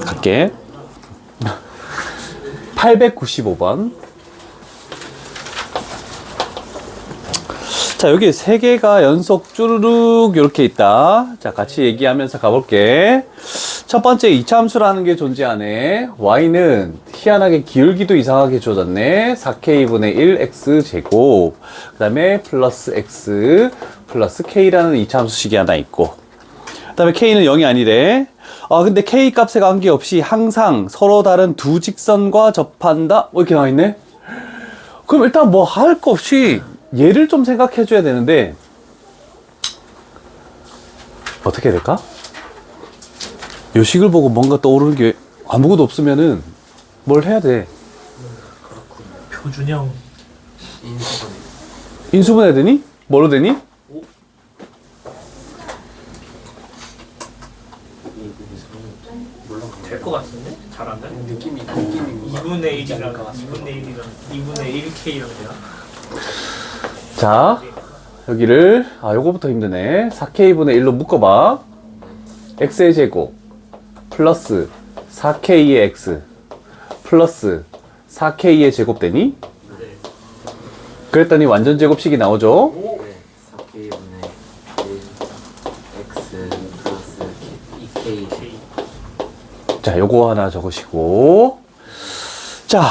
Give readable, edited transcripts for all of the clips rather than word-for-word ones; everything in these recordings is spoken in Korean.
갈게. 895번. 자, 여기 세 개가 연속 쭈르륵 이렇게 있다. 자, 같이 얘기하면서 가볼게. 첫 번째 이차함수라는 게 존재하네. y는 희한하게 기울기도 이상하게 줘졌네. 4k분의 1 x제곱. 그 다음에 플러스 x 플러스 k라는 이차함수식이 하나 있고, 그 다음에 k는 0이 아니래. 근데 k 값에 관계없이 항상 서로 다른 두 직선과 접한다. 이렇게 나와있네. 그럼 일단 뭐 할 거 없이 얘를 좀 생각해 줘야 되는데 어떻게 해야 될까? 요 식을 보고 뭔가 떠오르는 게 아무것도 없으면은 뭘 해야 돼? 표준형 인수분해 되니? 뭐로 되니? 될 것 같은데? 잘한다. 느낌이 2분의 1이랑 2분의 1K랑 되나? 자, 여기를 요거부터 힘드네. 4k분의 1로 묶어봐. x의 제곱 플러스 4k의 x 플러스 4k의 제곱 되니? 네. 그랬더니 완전 제곱식이 나오죠? 네, 4k분의 1 x 플러스 2k. 자, 요거 하나 적으시고. 자,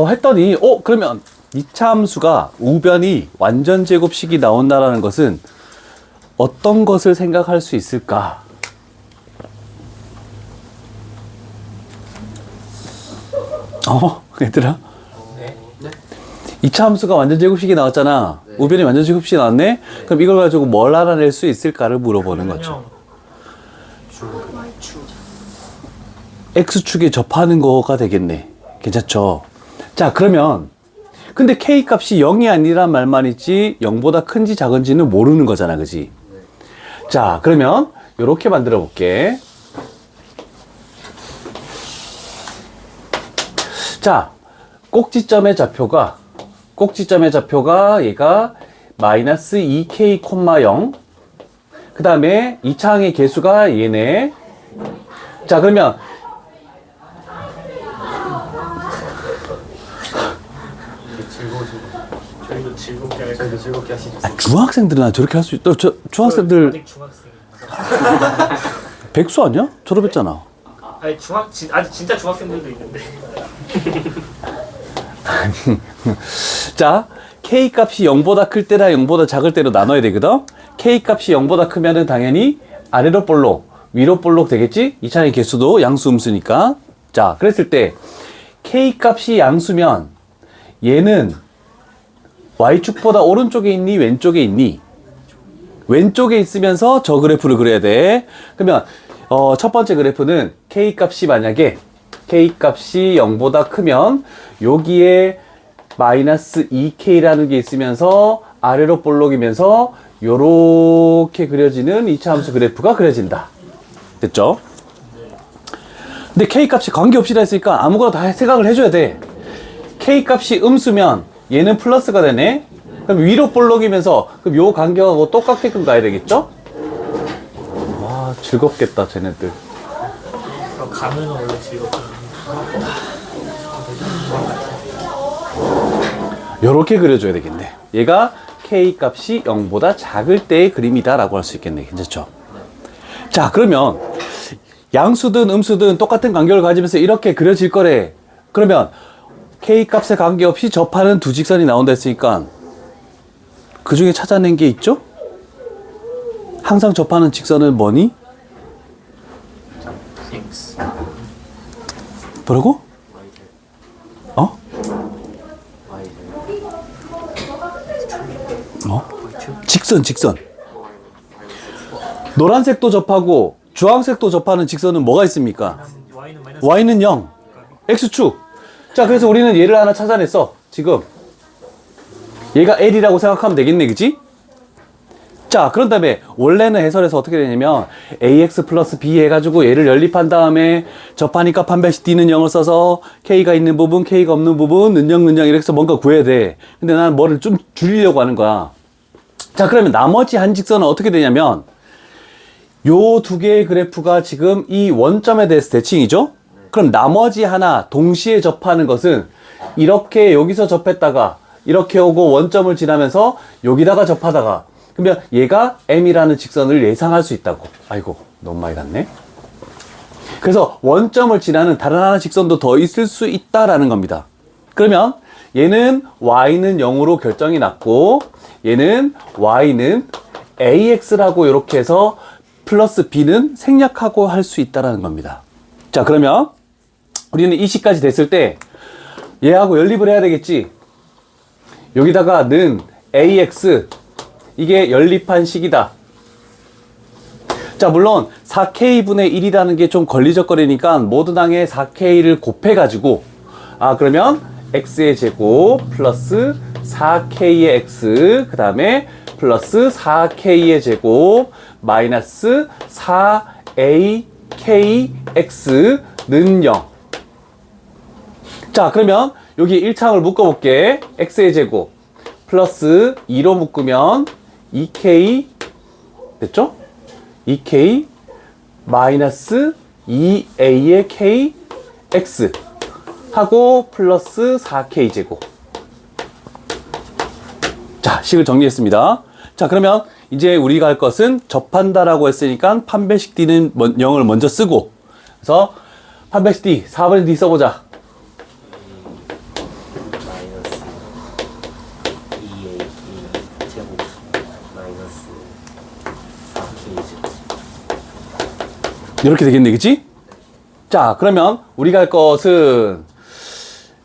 했더니, 그러면 이차함수가 우변이 완전 제곱식이 나온다라는 것은 어떤 것을 생각할 수 있을까? 얘들아? 네. 이차함수가 완전 제곱식이 나왔잖아. 네. 우변이 완전 제곱식이 나왔네? 그럼 이걸 가지고 뭘 알아낼 수 있을까를 물어보는 거죠. X축에 접하는 거가 되겠네. 괜찮죠? 자, 그러면 근데 K 값이 0이 아니란 말만 있지 0보다 큰지 작은지는 모르는 거잖아. 그지? 자, 그러면 요렇게 만들어 볼게. 자, 꼭지점의 좌표가 얘가 마이너스 2k, 0. 그 다음에 이차항의 개수가 얘네. 자, 그러면 저희도 즐겁게 하시죠. 중학생들은 저렇게 할 수 있다. 중학생들 아직 중학생. 백수 아니야? 졸업했잖아. 아니 아직 진짜 중학생들도 있는데. 자, K 값이 0보다 클 때나 0보다 작을 때로 나눠야 되거든? K 값이 0보다 크면은 당연히 아래로 볼록, 위로 볼록 되겠지? 이차의 개수도 양수 음수니까. 자, 그랬을 때 K 값이 양수면 얘는 Y축보다 오른쪽에 있니? 왼쪽에 있니? 왼쪽에 있으면서 저 그래프를 그려야 돼. 그러면 첫 번째 그래프는 K 값이 만약에 K 값이 0보다 크면 여기에 마이너스 2K라는 게 있으면서 아래로 볼록이면서 요렇게 그려지는 이차함수 그래프가 그려진다. 됐죠? 근데 K 값이 관계없이라 했으니까 아무거나 다 생각을 해줘야 돼. K 값이 음수면 얘는 플러스가 되네. 그럼 위로 볼록이면서 그럼 요 간격하고 똑같게끔 가야 되겠죠? 와, 즐겁겠다 쟤네들. 가면은 원래 즐겁거든요. 요렇게 그려줘야 되겠네. 얘가 K 값이 0보다 작을 때의 그림이다 라고 할 수 있겠네. 괜찮죠? 자, 그러면 양수든 음수든 똑같은 간격을 가지면서 이렇게 그려질 거래. 그러면 K 값에 관계없이 접하는 두 직선이 나온다 했으니까 그 중에 찾아낸 게 있죠? 항상 접하는 직선은 뭐니? X. 뭐라고? 어? 직선. 노란색도 접하고 주황색도 접하는 직선은 뭐가 있습니까? Y는 마이너스. Y는 0. X축. 자, 그래서 우리는 얘를 하나 찾아냈어. 지금. 얘가 L이라고 생각하면 되겠네. 그치? 자, 그런 다음에 원래는 해설에서 어떻게 되냐면 AX 플러스 B 해가지고 얘를 연립한 다음에 접하니까 판별식 D는 0을 써서 K가 있는 부분, K가 없는 부분, 는영 이렇게 해서 뭔가 구해야 돼. 근데 나는 뭐를 좀 줄이려고 하는 거야. 자, 그러면 나머지 한 직선은 어떻게 되냐면 요 두 개의 그래프가 지금 이 원점에 대해서 대칭이죠? 그럼 나머지 하나 동시에 접하는 것은 이렇게 여기서 접했다가 이렇게 오고 원점을 지나면서 여기다가 접하다가, 그러면 얘가 M이라는 직선을 예상할 수 있다고. 아이고, 너무 많이 갔네. 그래서 원점을 지나는 다른 하나 직선도 더 있을 수 있다라는 겁니다. 그러면 얘는 Y는 0으로 결정이 났고, 얘는 Y는 AX라고 이렇게 해서 플러스 B는 생략하고 할 수 있다라는 겁니다. 자, 그러면 우리는 이 식까지 됐을 때 얘하고 연립을 해야 되겠지. 여기다가 는 AX, 이게 연립한 식이다. 자, 물론 4K분의 1이라는 게 좀 걸리적거리니까 모든 항에 4K를 곱해가지고, 그러면 X의 제곱 플러스 4K의 X, 그 다음에 플러스 4K의 제곱 마이너스 4AKX는 0. 자, 그러면 여기 1창을 묶어볼게. X의 제곱 플러스 2로 묶으면 2K 됐죠? 2K 마이너스 2A의 KX 하고 플러스 4K 제곱. 자, 식을 정리했습니다. 자, 그러면 이제 우리가 할 것은 접한다라고 했으니까 판별식 D는 0을 먼저 쓰고, 그래서 판별식 D 4번의 D 써보자. 마이너스 2AK 제곱 마이너스 4K 제곱. 이렇게 되겠네, 그치? 자, 그러면 우리가 할 것은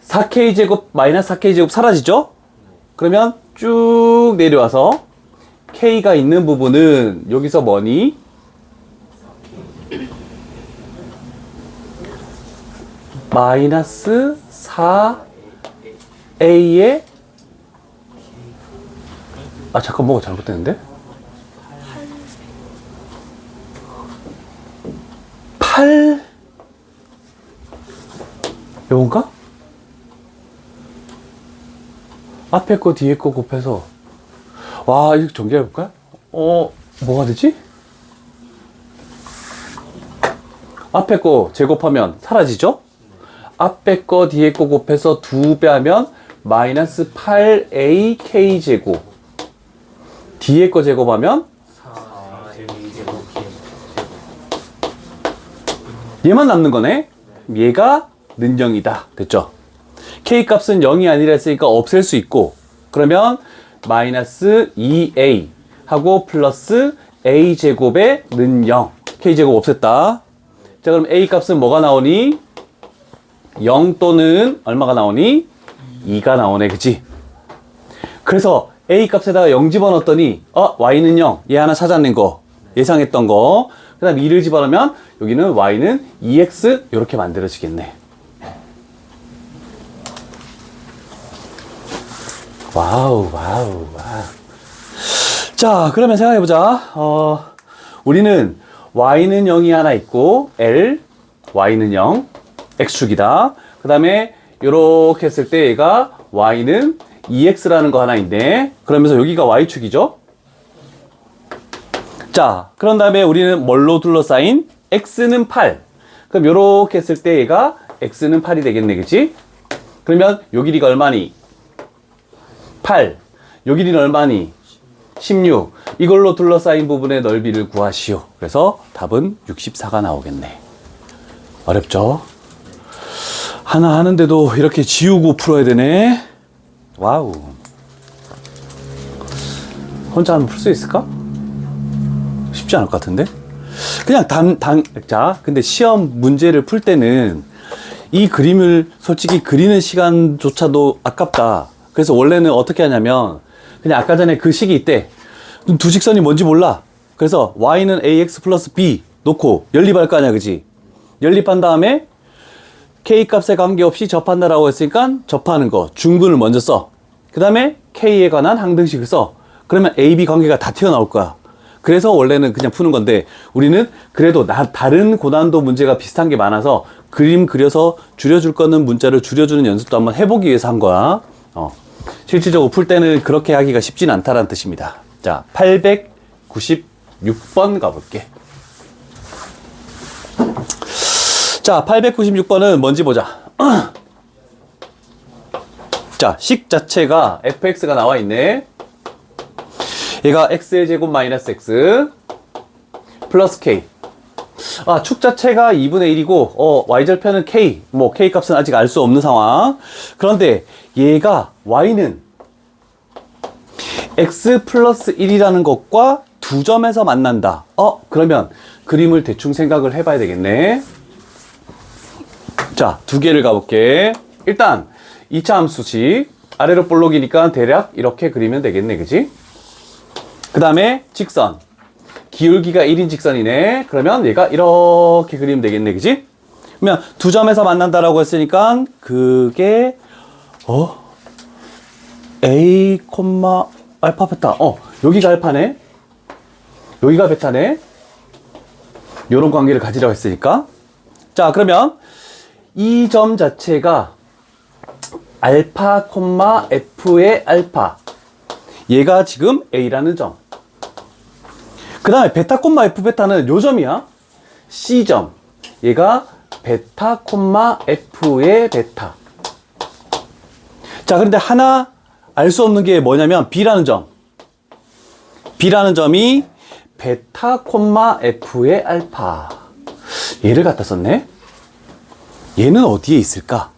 4K 제곱 마이너스 4K 제곱 사라지죠? 그러면 쭉 내려와서 K가 있는 부분은 여기서 뭐니? 마이너스 4A의 잠깐 뭐가 잘못됐는데? 8 요건가? 앞에 거 뒤에 거 곱해서, 와, 이거 정리해볼까? 뭐가 되지? 앞에 거 제곱하면 사라지죠? 앞에 거 뒤에 거 곱해서 2배 하면 마이너스 8AK 제곱, 뒤에 거 제곱하면 4A 제곱 얘만 남는 거네? 얘가 는 0이다. 됐죠? K 값은 0이 아니라 했으니까 없앨 수 있고, 그러면 마이너스 2A 하고 플러스 A 제곱의 는 0. K 제곱 없앴다. 자, 그럼 A 값은 뭐가 나오니? 0 또는 얼마가 나오니? 2가 나오네. 그치? 그래서 A 값에다가 0 집어넣었더니 Y는 0. 얘 하나 찾아낸 거. 예상했던 거. 그 다음 2를 집어넣으면 여기는 Y는 2X 이렇게 만들어지겠네. 와우. 자, 그러면 생각해보자. 우리는 Y는 0이 하나 있고, L, Y는 0, X축이다. 그 다음에, 요렇게 했을 때 얘가 Y는 2X라는 거 하나 있네. 그러면서 여기가 Y축이죠? 자, 그런 다음에 우리는 뭘로 둘러싸인? X는 8. 그럼 요렇게 했을 때 얘가 X는 8이 되겠네, 그치? 그러면 요 길이가 얼마니? 8. 요 길이는 얼마니? 16. 이걸로 둘러싸인 부분의 넓이를 구하시오. 그래서 답은 64가 나오겠네. 어렵죠? 하나 하는데도 이렇게 지우고 풀어야 되네. 와우. 혼자 하면 풀 수 있을까? 쉽지 않을 것 같은데? 그냥 자, 근데 시험 문제를 풀 때는 이 그림을 솔직히 그리는 시간조차도 아깝다. 그래서 원래는 어떻게 하냐면, 그냥 아까 전에 그 식이 있대. 두 직선이 뭔지 몰라. 그래서 y는 ax 플러스 b 놓고 연립할 거 아니야, 그지? 연립한 다음에 k 값에 관계없이 접한다라고 했으니까 접하는 거 중근을 먼저 써. 그 다음에 k에 관한 항등식을 써. 그러면 a, b 관계가 다 튀어나올 거야. 그래서 원래는 그냥 푸는 건데, 우리는 그래도 다른 고난도 문제가 비슷한 게 많아서 그림 그려서 줄여줄 거는 문자를 줄여주는 연습도 한번 해보기 위해서 한 거야. 실질적으로 풀 때는 그렇게 하기가 쉽진 않다라는 뜻입니다. 자, 896번 가볼게. 자, 896번은 뭔지 보자. 자, 식 자체가 fx가 나와 있네. 얘가 x의 제곱 마이너스 x 플러스 k. 아, 축 자체가 2분의 1이고, y절편은 k. 뭐, k 값은 아직 알 수 없는 상황. 그런데 얘가 y는 x 플러스 1이라는 것과 두 점에서 만난다. 그러면 그림을 대충 생각을 해봐야 되겠네. 자, 두 개를 가볼게. 일단 2차 함수식 아래로 볼록이니까 대략 이렇게 그리면 되겠네, 그지? 그 다음에 직선 기울기가 1인 직선이네. 그러면 얘가 이렇게 그리면 되겠네, 그지? 그러면 두 점에서 만난다라고 했으니까 그게 A, 알파, 베타. 여기가 알파네. 여기가 베타네. 요런 관계를 가지라고 했으니까. 자, 그러면 이 점 자체가 알파, F의 알파. 얘가 지금 A라는 점. 그 다음에 베타, F 베타는 요 점이야. C점. 얘가 베타, F의 베타. 자, 그런데 하나 알 수 없는 게 뭐냐면 B라는 점. B라는 점이 베타, F의 알파. 얘를 갖다 썼네. 얘는 어디에 있을까?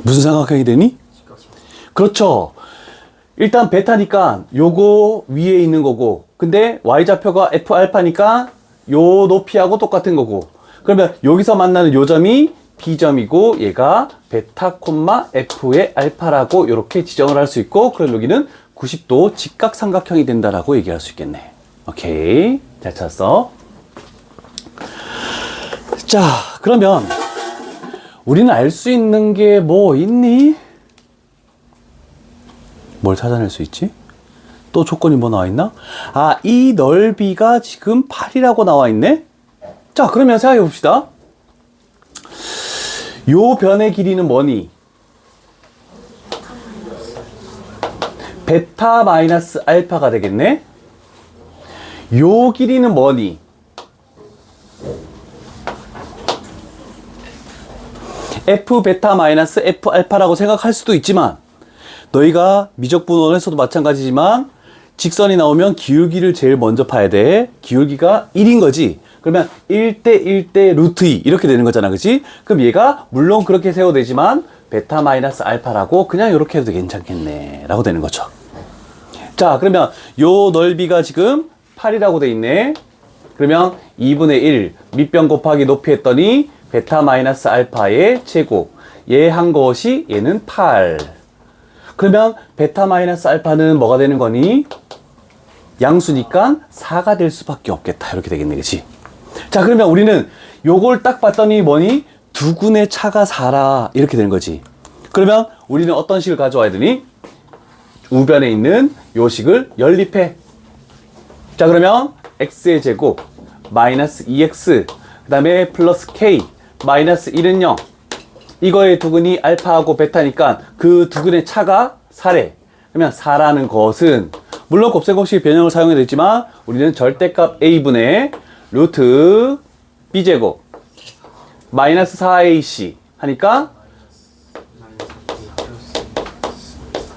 무슨 생각하게 되니? 그렇죠. 일단 베타니까 요거 위에 있는 거고, 근데 y좌표가 F알파니까 요 높이하고 똑같은 거고, 그러면 여기서 만나는 요 점이 B점이고 얘가 베타, F의 알파라고 이렇게 지정을 할 수 있고, 그럼 여기는 90도 직각삼각형이 된다라고 얘기할 수 있겠네. 오케이, 잘 찾았어. 자, 그러면 우리는 알 수 있는 게 뭐 있니? 뭘 찾아낼 수 있지? 또 조건이 뭐 나와 있나? 아, 이 넓이가 지금 8이라고 나와 있네? 자, 그러면 생각해 봅시다. 요 변의 길이는 뭐니? 베타 마이너스 알파가 되겠네? 요 길이는 뭐니? F 베타 마이너스 F 알파라고 생각할 수도 있지만, 너희가 미적분원에서도 마찬가지지만 직선이 나오면 기울기를 제일 먼저 파야 돼. 기울기가 1인 거지. 그러면 1대 1대 루트 2 이렇게 되는 거잖아, 그치? 그럼 얘가 물론 그렇게 세워도 되지만 베타 마이너스 알파라고 그냥 이렇게 해도 괜찮겠네 라고 되는 거죠. 자, 그러면 요 넓이가 지금 8이라고 돼 있네. 그러면 2분의 1 밑변 곱하기 높이 했더니 베타 마이너스 알파의 제곱. 얘 한 것이 얘는 8. 그러면 베타 마이너스 알파는 뭐가 되는 거니? 양수니까 4가 될 수밖에 없겠다. 이렇게 되겠네, 그치? 자, 그러면 우리는 요걸 딱 봤더니 뭐니? 두근의 차가 4라. 이렇게 되는 거지. 그러면 우리는 어떤 식을 가져와야 되니? 우변에 있는 요 식을 연립해. 자, 그러면 x의 제곱 마이너스 2x 그 다음에 플러스 k 마이너스 1은 0. 이거의 두근이 알파하고 베타니까 그 두근의 차가 4래. 그러면 4라는 것은 물론 곱셈공식 변형을 사용해야 되지만 우리는 절대값 a분의 루트 b제곱 마이너스 4ac 하니까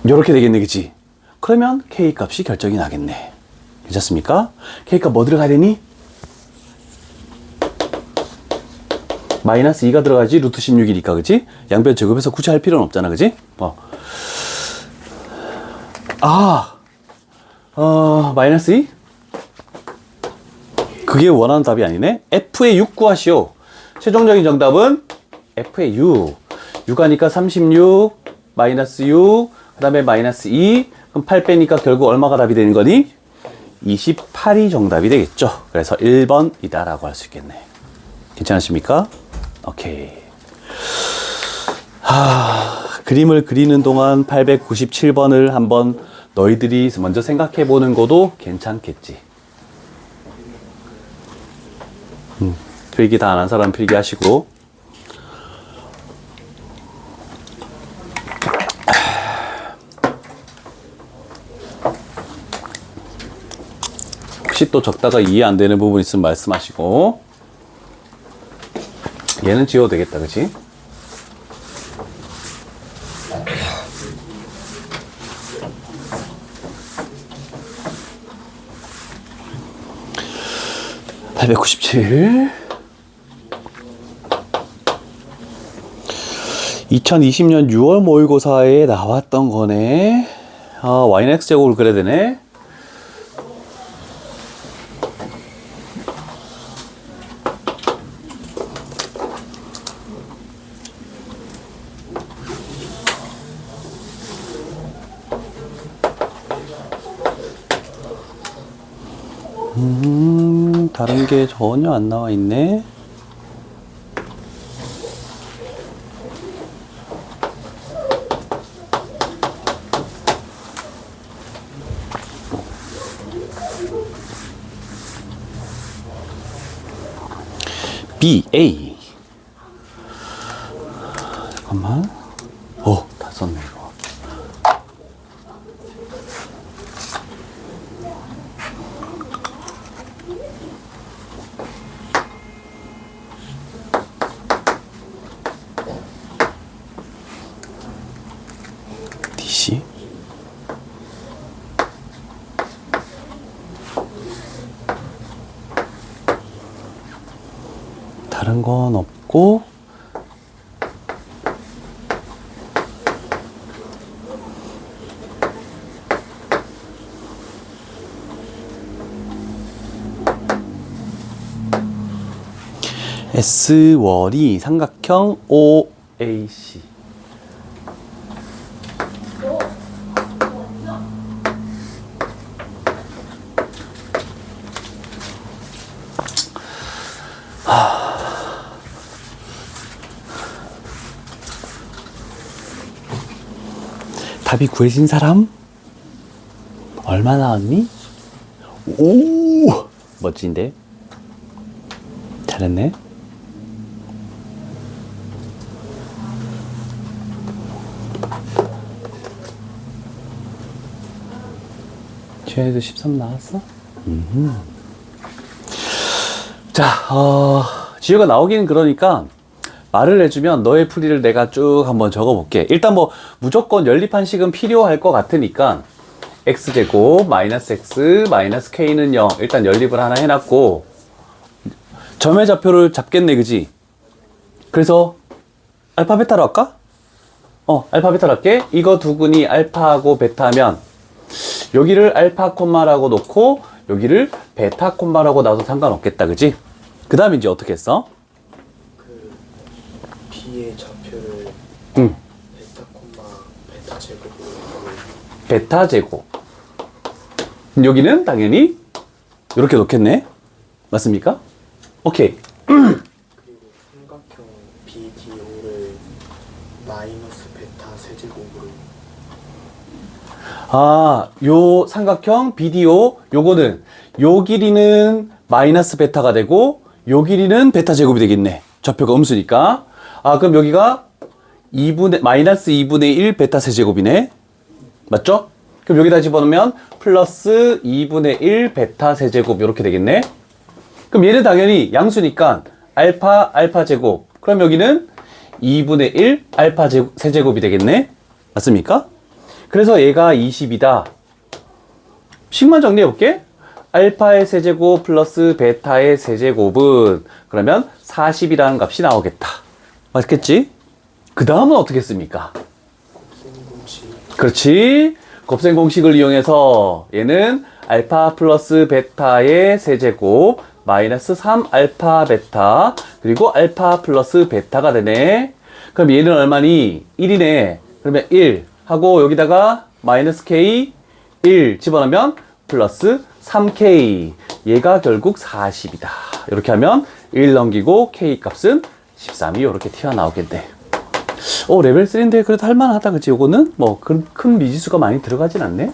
이렇게 되겠네, 그치? 그러면 k값이 결정이 나겠네. 괜찮습니까? k값 뭐 들어가야 되니? 마이너스 2가 들어가지 루트 16이니까, 그치? 양변 제곱해서 굳이 할 필요는 없잖아, 그치? 마이너스 2? 그게 원하는 답이 아니네? F의 6 구하시오. 최종적인 정답은 F의 6. 6하니까 36, 마이너스 6, 그 다음에 마이너스 2. 그럼 8 빼니까 결국 얼마가 답이 되는 거니? 28이 정답이 되겠죠. 그래서 1번이다라고 할 수 있겠네. 괜찮으십니까? 오케이. 그림을 그리는 동안 897번을 한번 너희들이 먼저 생각해 보는 것도 괜찮겠지. 필기 다 안 한 사람 필기 하시고. 혹시 또 적다가 이해 안 되는 부분 있으면 말씀하시고. 얘는 지워도 되겠다, 그치? (897) 2020년 6월 모의고사에 나왔던 거네. 아, y는 x제곱을 그려야 되네. 다른 게 전혀 안 나와 있네. BA. 잠깐만. 다 썼네, 이거. DC. 다른 건 없고, S월이 삼각형 OAC. 답이 구해진 사람? 얼마 나왔니? 오! 멋진데? 잘했네. 지현이도 13 나왔어? 자, 지효가 나오긴 그러니까 말을 해주면 너의 풀이를 내가 쭉 한번 적어볼게. 일단 뭐 무조건 연립한식은 필요할 것 같으니까 x제곱 마이너스 x 마이너스 k는 0 일단 연립을 하나 해놨고 점의 좌표를 잡겠네, 그지? 그래서 알파 베타로 할까? 알파 베타로 할게. 이거 두근이 알파하고 베타면 여기를 알파 콤마라고 놓고 여기를 베타 콤마라고 놔도 상관없겠다, 그지? 그 다음에 이제 어떻게 했어? 그 B의 좌표를 응. 베타 콤마 베타 제곱으로 베타 제곱. 여기는 당연히 이렇게 놓겠네. 맞습니까? 오케이. 그리고 삼각형 BDO를 마이너스 베타 세제곱으로 요 삼각형 BDO 요거는 요 길이는 마이너스 베타가 되고 요 길이는 베타 제곱이 되겠네. 좌표가 음수니까. 그럼 여기가 마이너스 2분의 1 베타 세제곱이네. 맞죠? 그럼 여기다 집어넣으면 플러스 2분의 1 베타 세제곱 이렇게 되겠네. 그럼 얘는 당연히 양수니까 알파 제곱. 그럼 여기는 2분의 1 알파 세제곱이 되겠네. 맞습니까? 그래서 얘가 20이다. 식만 정리해 볼게. 알파의 세제곱 플러스 베타의 세제곱은 그러면 40이라는 값이 나오겠다. 맞겠지? 그 다음은 어떻게 했습니까? 곱셈공식 그렇지. 곱셈 공식을 이용해서 얘는 알파 플러스 베타의 세제곱 마이너스 3 알파 베타 그리고 알파 플러스 베타가 되네. 그럼 얘는 얼마니? 1이네. 그러면 1 하고 여기다가 마이너스 k 1 집어넣으면 플러스 3k. 얘가 결국 40이다. 이렇게 하면 1 넘기고 k 값은 13이 이렇게 튀어나오겠네. 레벨 3인데 그래도 할만하다, 그치? 요거는 뭐 큰 미지수가 많이 들어가진 않네.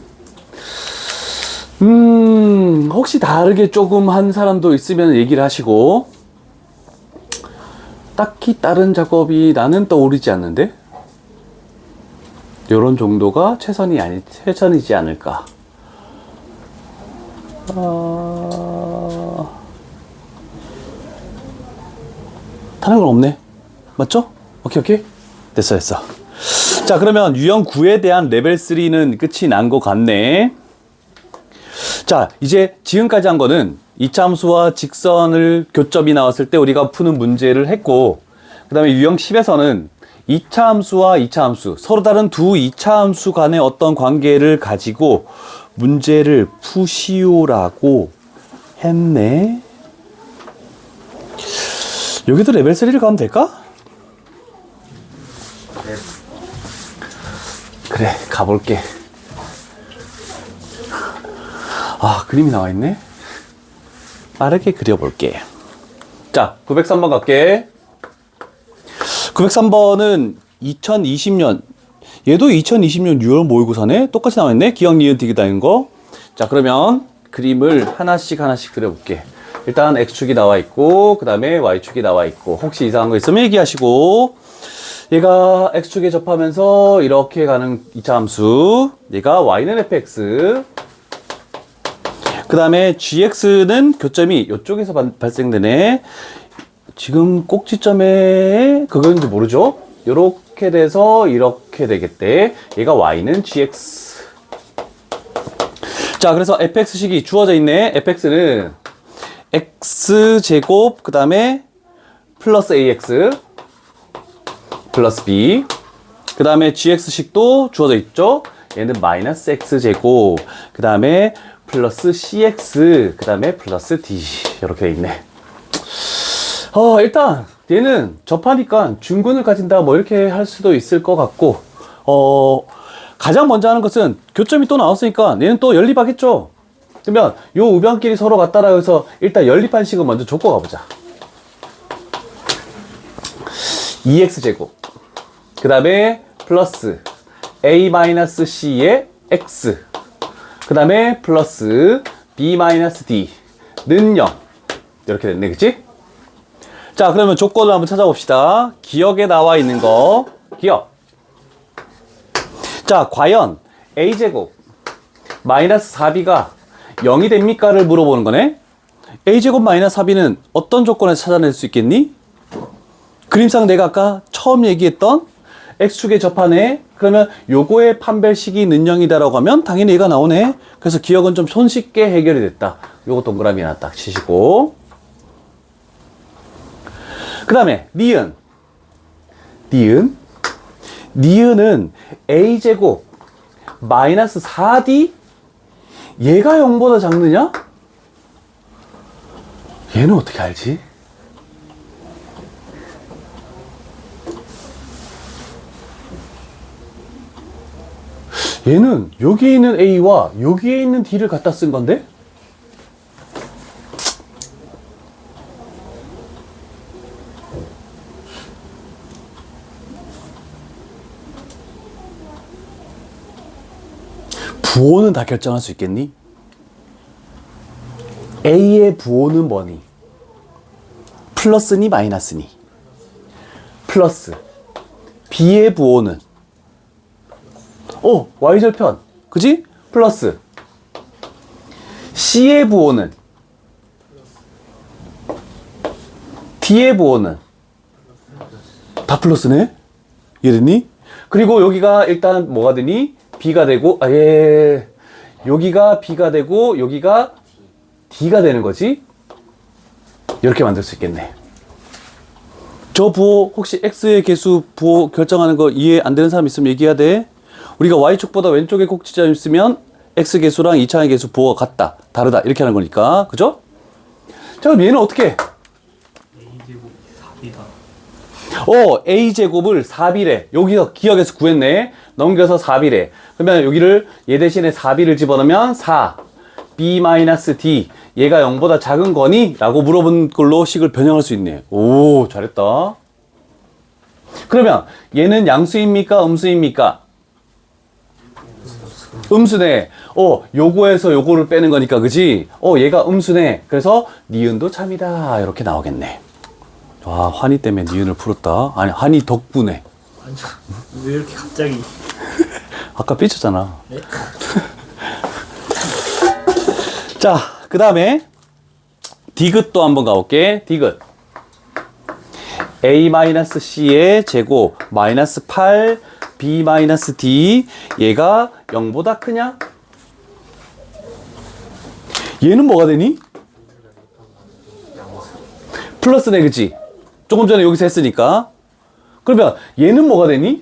혹시 다르게 조금 한 사람도 있으면 얘기를 하시고. 딱히 다른 작업이 나는 떠오르지 않는데 요런 정도가 최선이지 않을까. 다른 건 없네. 맞죠? 오케이. 됐어. 자, 그러면 유형 9에 대한 레벨 3는 끝이 난 것 같네. 자, 이제 지금까지 한 거는 이차함수와 직선을 교점이 나왔을 때 우리가 푸는 문제를 했고, 그 다음에 유형 10에서는 이차함수와 이차함수, 서로 다른 두 이차함수 간의 어떤 관계를 가지고 문제를 푸시오라고 했네. 여기도 레벨 3를 가면 될까? 그래, 가볼게. 아, 그림이 나와 있네. 빠르게 그려볼게. 자, 903번 갈게. 903번은 2020년, 얘도 2020년 6월 모의고사네? 똑같이 나와 있네? 기억, 니은, 디귿 다는 거. 자, 그러면 그림을 하나씩 그려볼게. 일단 X축이 나와 있고, 그 다음에 Y축이 나와 있고, 혹시 이상한 거 있으면 얘기하시고, 얘가 X축에 접하면서 이렇게 가는 이차함수, 얘가 Y는 fx, 그 다음에 gx는 교점이 이쪽에서 발생되네. 지금 꼭지점에 그건지 모르죠? 요렇게 돼서 이렇게 되겠대. 얘가 Y는 gx. 자, 그래서 fx식이 주어져 있네. fx는 x제곱, 그 다음에 플러스 ax 플러스 b, 그 다음에 gx식도 주어져 있죠. 얘는 마이너스 x제곱, 그 다음에 플러스 cx, 그 다음에 플러스 d, 이렇게 돼 있네. 일단 얘는 접하니까 중근을 가진다, 뭐 이렇게 할 수도 있을 것 같고, 가장 먼저 하는 것은 교점이 또 나왔으니까 얘는 또 연립하겠죠. 그러면 요 우변끼리 서로 같다라고 해서 일단 연립한 식을 먼저 줬고 가보자. 2x제곱, 그 다음에 플러스 a-c의 x, 그 다음에 플러스 b-d는 0, 이렇게 됐네, 그치? 자, 그러면 조건을 한번 찾아봅시다. 기억에 나와 있는 거, 기억. 자, 과연 a제곱 마이너스 4b가 0이 됩니까?를 물어보는 거네. a제곱 마이너스 4b는 어떤 조건에서 찾아낼 수 있겠니? 그림상 내가 아까 처음 얘기했던 x축에 접하네. 그러면 요거의 판별식이 는영이다라고 하면 당연히 얘가 나오네. 그래서 기억은 좀 손쉽게 해결이 됐다. 요거 동그라미 하나 딱 치시고, 그 다음에 니은은 a제곱 마이너스 4d, 얘가 0보다 작느냐? 얘는 어떻게 알지? 얘는 여기에 있는 a와 여기에 있는 d를 갖다 쓴 건데? 부호는 다 결정할 수 있겠니? a의 부호는 뭐니? 플러스니 마이너스니? 플러스. b의 부호는 y절편, 그지? 플러스. c의 부호는, d의 부호는 다 플러스네? 이해됐니? 그리고 여기가 일단 뭐가 되니? b가 되고, 여기가 b가 되고 여기가 d가 되는 거지? 이렇게 만들 수 있겠네. 저 부호 혹시 x의 개수 부호 결정하는 거 이해 안 되는 사람 있으면 얘기해야 돼. 우리가 y축보다 왼쪽에 꼭지점 있으면 x 개수랑 2차의 개수 부호가 같다, 다르다, 이렇게 하는 거니까. 그죠? 자, 그럼 얘는 어떻게 해? a제곱 4b다. a제곱을 4b래. 여기서 기억에서 구했네. 넘겨서 4b래. 그러면 여기를 얘 대신에 4b를 집어넣으면 4 b-d, 얘가 0보다 작은 거니? 라고 물어본 걸로 식을 변형할 수 있네. 오, 잘했다. 그러면 얘는 양수입니까? 음수입니까? 음수네. 요거에서 요거를 빼는 거니까, 그지? 얘가 음수네. 그래서 니은도 참이다, 이렇게 나오겠네. 와, 환희 때문에 니은을 풀었다. 아니, 환희 덕분에. 아니, 왜 이렇게 갑자기? 아까 삐쳤잖아. 네? 자, 그 다음에 디귿도 한번 가볼게. 디귿. a-c의 제곱 마이너스 8 b-d 얘가 0보다 크냐? 얘는 뭐가 되니? 플러스네, 그치? 조금 전에 여기서 했으니까. 그러면 얘는 뭐가 되니?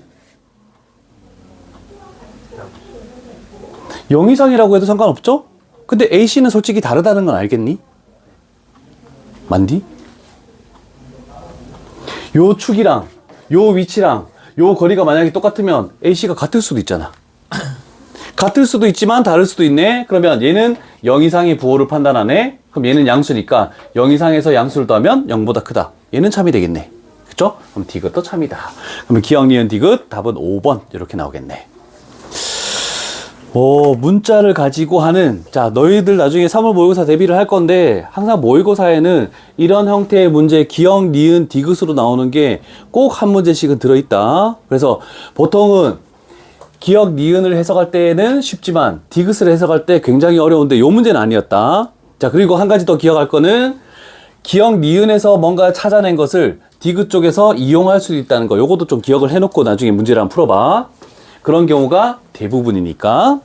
0 이상이라고 해도 상관없죠? 근데 AC는 솔직히 다르다는 건 알겠니? 맞니? 요 축이랑 요 위치랑 요 거리가 만약에 똑같으면 AC가 같을 수도 있잖아. 같을 수도 있지만 다를 수도 있네. 그러면 얘는 0 이상의 부호를 판단하네. 그럼 얘는 양수니까 0 이상에서 양수를 더하면 0보다 크다. 얘는 참이 되겠네. 그쵸? 그럼 디귿도 참이다. 그러면 기억, 니은, 디귿 답은 5번 이렇게 나오겠네. 문자를 가지고 하는, 자, 너희들 나중에 3월 모의고사 대비를 할 건데, 항상 모의고사에는 이런 형태의 문제, 기억, 니은, 디귿으로 나오는 게 꼭 한 문제씩은 들어있다. 그래서 보통은 기억, 니은을 해석할 때는 쉽지만, 디귿을 해석할 때 굉장히 어려운데, 요 문제는 아니었다. 자, 그리고 한 가지 더 기억할 거는, 기억, 니은에서 뭔가 찾아낸 것을 디귿 쪽에서 이용할 수도 있다는 거. 요것도 좀 기억을 해놓고 나중에 문제를 한번 풀어봐. 그런 경우가 대부분이니까.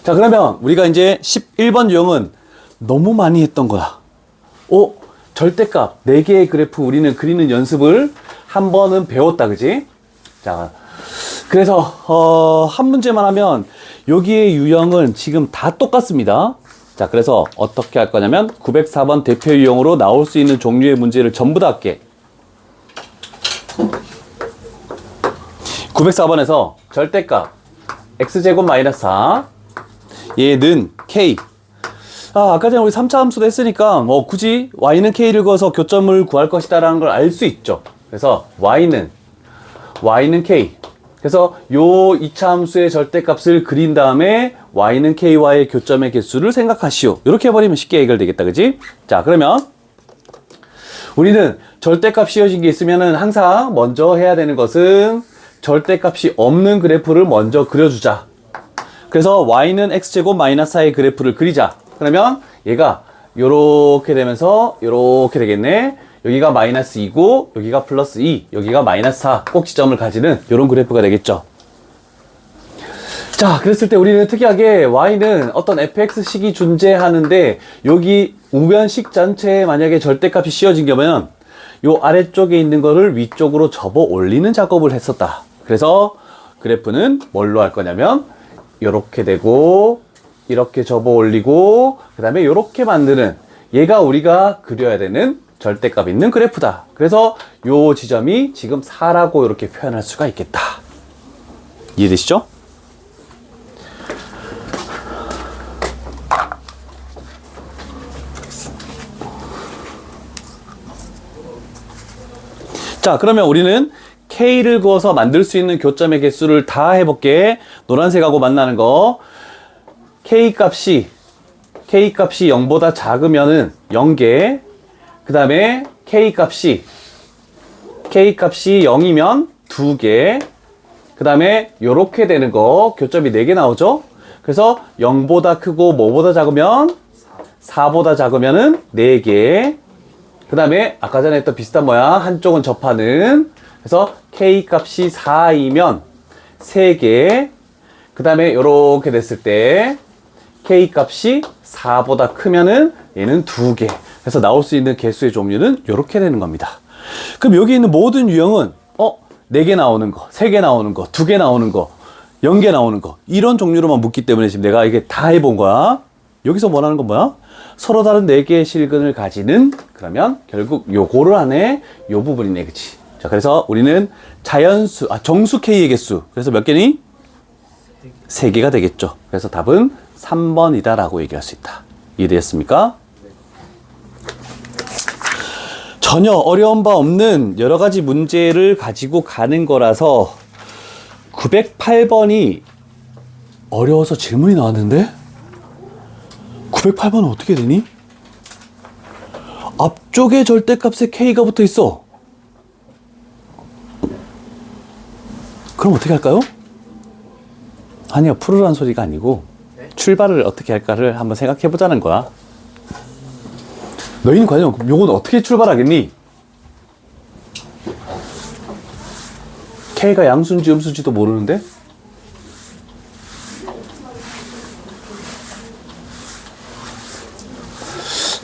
자, 그러면 우리가 이제 11번 유형은 너무 많이 했던 거야. 절대값 4개의 그래프 우리는 그리는 연습을 한 번은 배웠다, 그지? 자, 그래서 한 문제만 하면 여기의 유형은 지금 다 똑같습니다. 자, 그래서 어떻게 할 거냐면 904번 대표 유형으로 나올 수 있는 종류의 문제를 전부 다 할게. 904번에서 절대값 x제곱 마이너스 4 얘는 k. 아까 전에 우리 3차 함수도 했으니까 굳이 y는 k를 그어서 교점을 구할 것이다 라는 걸 알 수 있죠. 그래서 y는 k. 그래서 요 2차 함수의 절대값을 그린 다음에 y는 k와의 교점의 개수를 생각하시오. 이렇게 해버리면 쉽게 해결되겠다, 그지? 자, 그러면 우리는 절대값 씌워진 게 있으면은 항상 먼저 해야 되는 것은 절대값이 없는 그래프를 먼저 그려주자. 그래서 y는 x제곱 마이너스 4의 그래프를 그리자. 그러면 얘가 요렇게 되면서 요렇게 되겠네. 여기가 마이너스 2고 여기가 플러스 2, 여기가 마이너스 4 꼭지점을 가지는 요런 그래프가 되겠죠. 자, 그랬을 때 우리는 특이하게 y는 어떤 fx식이 존재하는데 여기 우변식 전체에 만약에 절대값이 씌워진 경우면 요 아래쪽에 있는 거를 위쪽으로 접어 올리는 작업을 했었다. 그래서 그래프는 뭘로 할 거냐면 요렇게 되고 이렇게 접어 올리고 그 다음에 요렇게 만드는, 얘가 우리가 그려야 되는 절대값 있는 그래프다. 그래서 요 지점이 지금 4라고 이렇게 표현할 수가 있겠다. 이해되시죠? 자, 그러면 우리는 K를 그어서 만들 수 있는 교점의 개수를 다 해볼게. 노란색하고 만나는 거. K값이 0보다 작으면은 0개. 그 다음에 K값이 0이면 2개. 그 다음에 요렇게 되는 거, 교점이 4개 나오죠? 그래서 0보다 크고 뭐보다 작으면 4보다 작으면은 4개. 그 다음에 아까 전에 했던 비슷한 모양, 한쪽은 접하는. 그래서 K값이 4이면 3개. 그 다음에 요렇게 됐을 때 K값이 4보다 크면은 얘는 2개. 그래서 나올 수 있는 개수의 종류는 요렇게 되는 겁니다. 그럼 여기 있는 모든 유형은 4개 나오는 거, 3개 나오는 거, 2개 나오는 거, 0개 나오는 거, 이런 종류로만 묻기 때문에 지금 내가 이게 다 해본 거야. 여기서 원하는 건 뭐야? 서로 다른 4개의 실근을 가지는, 그러면 결국 요거를 안에 요 부분이네, 그치? 자, 그래서 우리는 정수 K의 개수. 그래서 몇 개니? 3개가 되겠죠. 그래서 답은 3번이다 라고 얘기할 수 있다. 이해되셨습니까? 전혀 어려운 바 없는 여러 가지 문제를 가지고 가는 거라서 908번이 어려워서 질문이 나왔는데 908번은 어떻게 되니? 앞쪽에 절대값에 K가 붙어 있어. 그럼 어떻게 할까요? 아니요, 풀으라는 소리가 아니고 출발을 어떻게 할까를 한번 생각해 보자는 거야. 너희는 과연 요건 어떻게 출발하겠니? K가 양수인지 음수인지도 모르는데?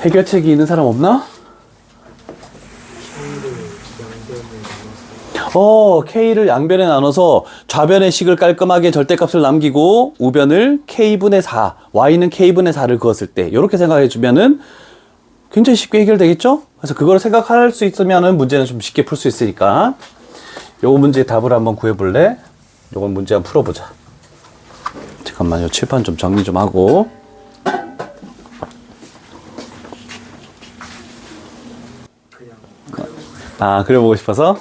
해결책이 있는 사람 없나? K를 양변에 나눠서 좌변의 식을 깔끔하게 절대값을 남기고 우변을 K분의 4, Y는 K분의 4를 그었을 때 이렇게 생각해 주면은 굉장히 쉽게 해결되겠죠? 그래서 그걸 생각할 수 있으면은 문제는 좀 쉽게 풀 수 있으니까 요 문제 답을 한번 구해볼래? 요건 문제 한번 풀어보자. 잠깐만요. 칠판 좀 정리 좀 하고. 아, 그려보고 싶어서?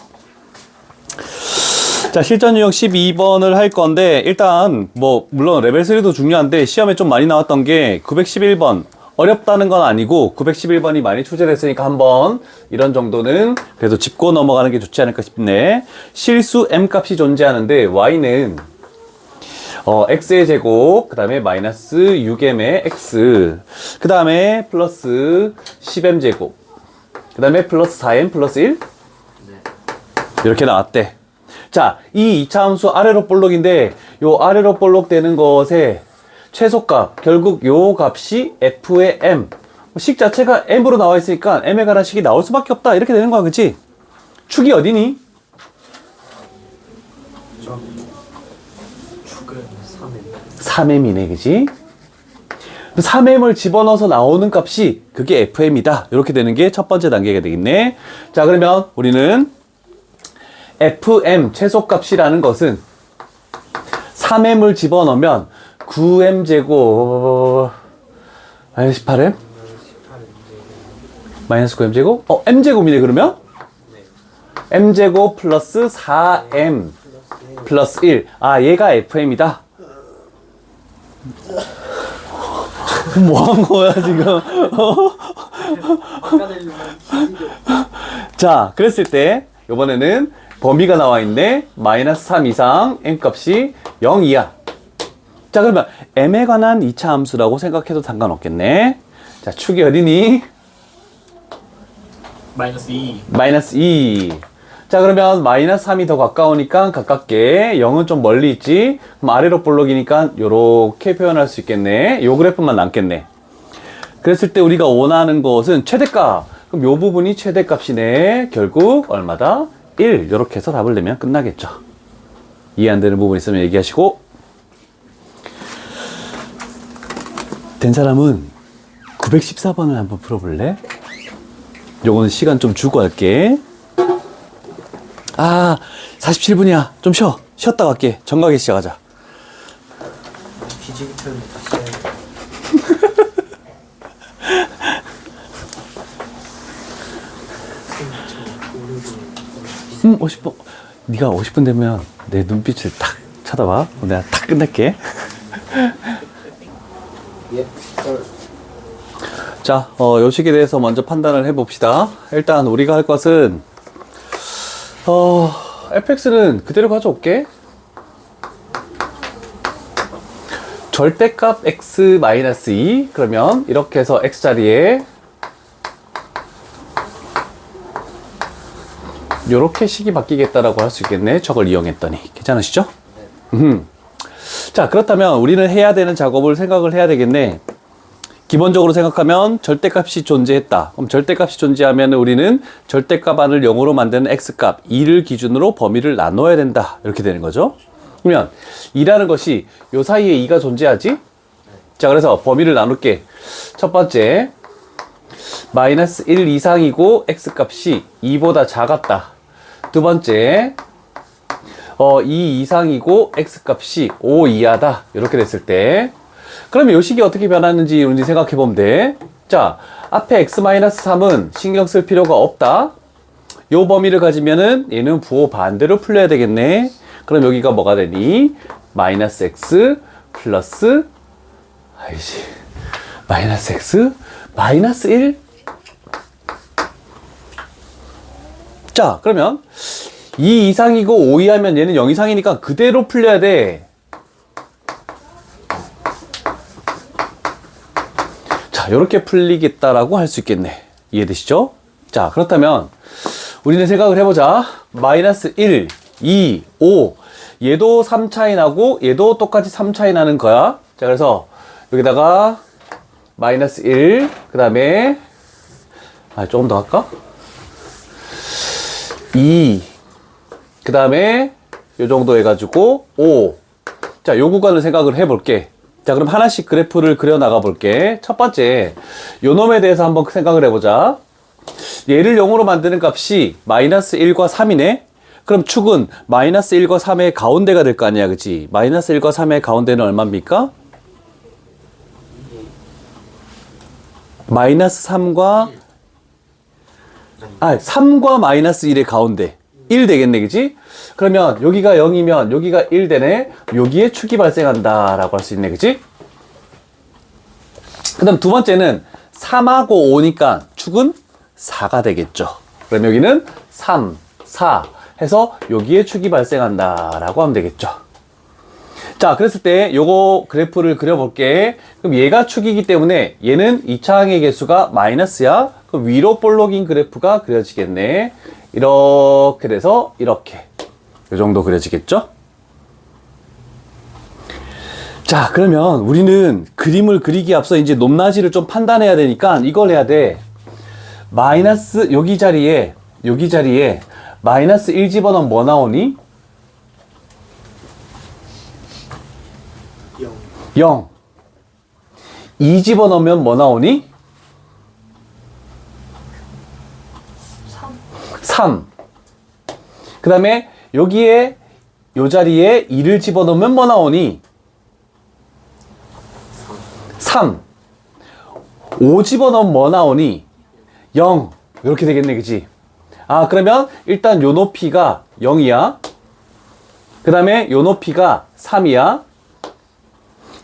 자, 실전 유형 12번을 할 건데, 일단, 물론 레벨 3도 중요한데, 시험에 좀 많이 나왔던 게, 911번. 어렵다는 건 아니고, 911번이 많이 출제됐으니까 한번, 이런 정도는 그래도 짚고 넘어가는 게 좋지 않을까 싶네. 실수 M 값이 존재하는데, Y는, X의 제곱, 그 다음에 마이너스 6M의 X, 그 다음에 플러스 10M 제곱, 그 다음에 플러스 4M 플러스 1? 이렇게 나왔대. 자, 이 2차 함수 아래로 볼록인데 요 아래로 볼록 되는 것의 최소값, 결국 요 값이 f의 m. 식 자체가 m으로 나와 있으니까 m에 관한 식이 나올 수밖에 없다. 이렇게 되는 거야, 그치? 축이 어디니? 축은 3M. 3m이네, 그치? 3m을 집어넣어서 나오는 값이 그게 fm이다. 이렇게 되는 게 첫 번째 단계가 되겠네. 자, 그러면 우리는 fm 최소값이라는 것은 3m을 집어넣으면 9m 제곱 마이너스 18m 마이너스 9m 제곱 m 제곱이네. 그러면 m 제곱 플러스 4m 플러스 1. 아, 얘가 fm이다. 뭐 한 거야 지금? 자, 그랬을 때 이번에는 범위가 나와 있네. 마이너스 3 이상 m 값이 0 이하. 자, 그러면 m에 관한 2차 함수라고 생각해도 상관없겠네. 자, 축이 어디니? 마이너스 2. 마이너스 2. 자, 그러면 마이너스 3이 더 가까우니까 가깝게, 0은 좀 멀리 있지? 그럼 아래로 볼록이니까 요렇게 표현할 수 있겠네. 요 그래프만 남겠네. 그랬을 때 우리가 원하는 것은 최대값. 그럼 요 부분이 최대값이네. 결국 얼마다? 1. 요렇게 해서 답을 내면 끝나겠죠. 이해 안 되는 부분 있으면 얘기하시고. 된 사람은 914번을 한번 풀어볼래? 요거는 시간 좀 주고 할게. 아, 47분이야. 좀 쉬었다 갈게. 정각에 시작하자. 뒤집기표는 다시 해야 돼. 50분. 네가 50분 되면 내 눈빛을 탁 쳐다봐. 내가 탁 끝낼게. 예. 자, 요 식에 대해서 먼저 판단을 해봅시다. 일단 우리가 할 것은 fx는 그대로 가져올게. 절대값 x-2. 그러면 이렇게 해서 x자리에 요렇게 식이 바뀌겠다라고 할 수 있겠네. 저걸 이용했더니. 괜찮으시죠? 자, 그렇다면 우리는 해야 되는 작업을 생각을 해야 되겠네. 기본적으로 생각하면 절대값이 존재했다. 그럼 절대값이 존재하면 우리는 절대값 안을 0으로 만드는 x값 2를 기준으로 범위를 나눠야 된다. 이렇게 되는 거죠. 그러면 2라는 것이 요 사이에 2가 존재하지? 자, 그래서 범위를 나눌게. 첫 번째, 마이너스 1 이상이고 x값이 2보다 작았다. 두 번째, 2 이상이고 x값이 5 이하다. 이렇게 됐을 때 그러면 요 식이 어떻게 변하는지 우리 생각해 보면 돼. 자, 앞에 x-3은 신경 쓸 필요가 없다. 요 범위를 가지면은 얘는 부호 반대로 풀려야 되겠네. 그럼 여기가 뭐가 되니? 마이너스 x 플러스 마이너스 x 마이너스 1. 자, 그러면 2 이상이고 5 이하면 얘는 0 이상이니까 그대로 풀려야 돼. 자, 이렇게 풀리겠다라고 할 수 있겠네. 이해되시죠? 자, 그렇다면 우리는 생각을 해보자. 마이너스 1, 2, 5. 얘도 3 차이 나고 얘도 똑같이 3 차이 나는 거야. 자, 그래서 여기다가 마이너스 1, 그 다음에 조금 더 할까? 2, 그 다음에 요 정도 해가지고 5. 자, 요 구간을 생각을 해볼게. 자, 그럼 하나씩 그래프를 그려 나가 볼게. 첫 번째, 요 놈에 대해서 한번 생각을 해보자. 얘를 0으로 만드는 값이 마이너스 1과 3이네? 그럼 축은 마이너스 1과 3의 가운데가 될 거 아니야, 그치? 마이너스 1과 3의 가운데는 얼마입니까? 마이너스 3과 3과 마이너스 1의 가운데 1 되겠네, 그치? 그러면 여기가 0이면 여기가 1 되네. 여기에 축이 발생한다 라고 할 수 있네, 그치? 그 다음 두 번째는 3하고 5니까 축은 4가 되겠죠. 그럼 여기는 3, 4 해서 여기에 축이 발생한다 라고 하면 되겠죠. 자, 그랬을 때 요거 그래프를 그려볼게. 그럼 얘가 축이기 때문에 얘는 2차항의 개수가 마이너스야. 그럼 위로 볼록인 그래프가 그려지겠네. 이렇게 돼서 이렇게 요 정도 그려지겠죠? 자, 그러면 우리는 그림을 그리기에 앞서 이제 높낮이를 좀 판단해야 되니까 이걸 해야 돼. 마이너스 여기 자리에 마이너스 1 집어넣으면 뭐 나오니? 0. 2 집어넣으면 뭐 나오니? 3. 그 다음에 여기에 요 자리에 2를 집어넣으면 뭐 나오니? 3. 5 집어넣으면 뭐 나오니? 0. 이렇게 되겠네, 그치? 그러면 일단 요 높이가 0이야. 그 다음에 요 높이가 3이야.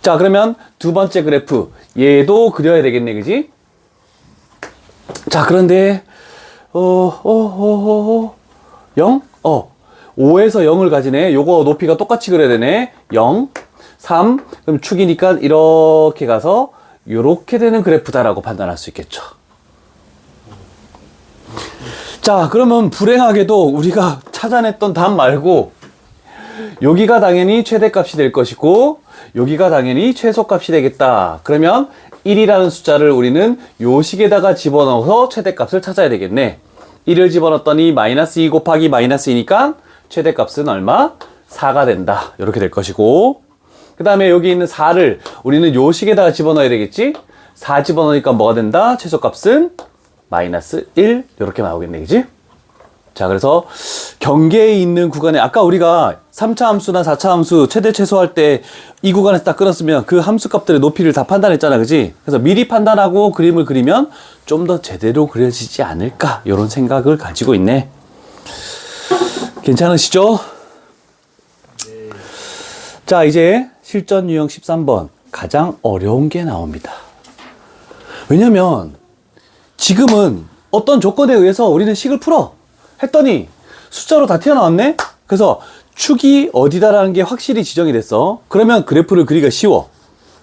자, 그러면 두 번째 그래프 얘도 그려야 되겠네, 그지? 자, 그런데 0? 5에서 0을 가지네. 요거 높이가 똑같이 그려야 되네. 0, 3. 그럼 축이니까 이렇게 가서 요렇게 되는 그래프다라고 판단할 수 있겠죠. 자, 그러면 불행하게도 우리가 찾아냈던 답 말고 여기가 당연히 최대값이 될 것이고 여기가 당연히 최소값이 되겠다. 그러면 1이라는 숫자를 우리는 요 식에다가 집어넣어서 최대값을 찾아야 되겠네. 1을 집어넣었더니 마이너스 2 곱하기 마이너스 2니까 최대값은 얼마? 4가 된다. 이렇게 될 것이고 그 다음에 여기 있는 4를 우리는 요 식에다가 집어넣어야 되겠지? 4 집어넣으니까 뭐가 된다? 최소값은 마이너스 1 이렇게 나오겠네, 그지? 자, 그래서 경계에 있는 구간에 아까 우리가 3차 함수나 4차 함수 최대 최소할 때 이 구간에서 딱 끊었으면 그 함수 값들의 높이를 다 판단했잖아, 그지? 그래서 미리 판단하고 그림을 그리면 좀 더 제대로 그려지지 않을까 이런 생각을 가지고 있네. 괜찮으시죠? 네. 자, 이제 실전 유형 13번 가장 어려운 게 나옵니다. 왜냐면 지금은 어떤 조건에 의해서 우리는 식을 풀어 했더니 숫자로 다 튀어나왔네? 그래서 축이 어디다라는 게 확실히 지정이 됐어. 그러면 그래프를 그리기가 쉬워.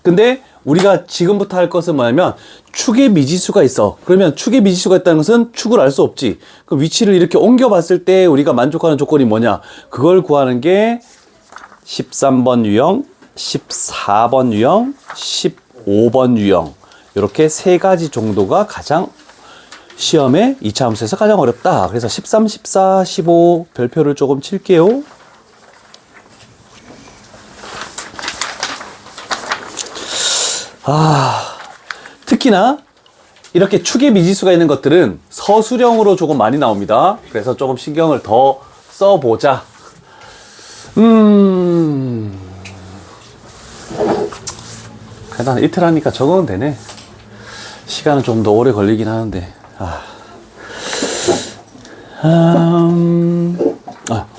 근데 우리가 지금부터 할 것은 뭐냐면 축의 미지수가 있어. 그러면 축의 미지수가 있다는 것은 축을 알 수 없지. 그 위치를 이렇게 옮겨 봤을 때 우리가 만족하는 조건이 뭐냐? 그걸 구하는 게 13번 유형, 14번 유형, 15번 유형. 이렇게 세 가지 정도가 가장 시험에 2차 함수에서 가장 어렵다. 그래서 13, 14, 15 별표를 조금 칠게요. 특히나 이렇게 축의 미지수가 있는 것들은 서술형으로 조금 많이 나옵니다. 그래서 조금 신경을 더 써보자. 일단 이틀 하니까 적응은 되네. 시간은 좀 더 오래 걸리긴 하는데.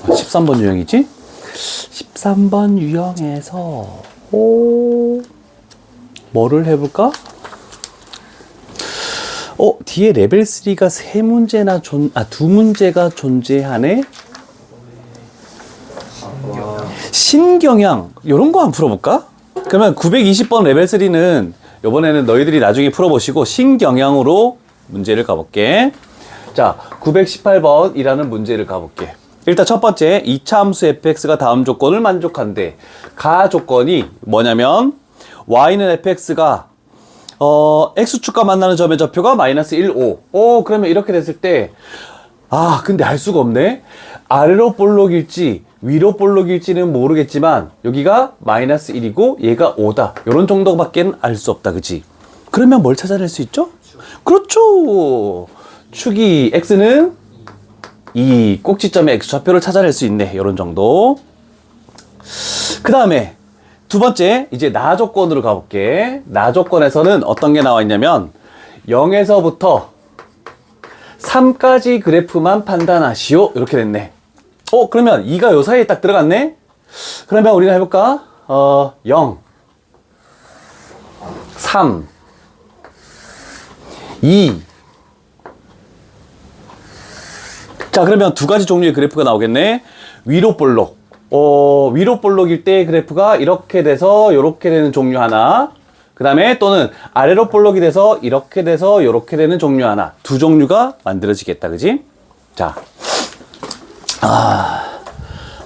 13번 유형이지? 13번 유형에서 뭐를 해볼까? 뒤에 레벨 3가 두 문제가 존재하네? 신경향. 요런 거 한번 풀어볼까? 그러면 920번 레벨 3는 이번에는 너희들이 나중에 풀어보시고 신경향으로 문제를 가볼게. 자, 918번이라는 문제를 가볼게. 일단 첫 번째, 이차 함수 fx가 다음 조건을 만족한대. 가 조건이 뭐냐면 y는 fx가 x축과 만나는 점의 좌표가 마이너스 1, 5. 그러면 이렇게 됐을 때 근데 알 수가 없네. 아래로 볼록일지 위로 볼록일지는 모르겠지만 여기가 마이너스 1이고 얘가 5다. 이런 정도밖에 알 수 없다. 그치? 그러면 뭘 찾아낼 수 있죠? 그렇죠. 축이 x는 2. 꼭지점의 x좌표를 찾아낼 수 있네. 이런 정도. 그 다음에 두 번째, 이제 나 조건으로 가볼게. 나 조건에서는 어떤 게 나와 있냐면 0에서부터 3까지 그래프만 판단하시오. 이렇게 됐네. 그러면 2가 요 사이에 딱 들어갔네? 그러면 우리가 해볼까? 0, 3, 2. 자, 그러면 두 가지 종류의 그래프가 나오겠네. 위로 볼록. 위로 볼록일 때 그래프가 이렇게 돼서 이렇게 되는 종류 하나. 그 다음에 또는 아래로 볼록이 돼서 이렇게 돼서 이렇게 되는 종류 하나. 두 종류가 만들어지겠다. 그지? 자.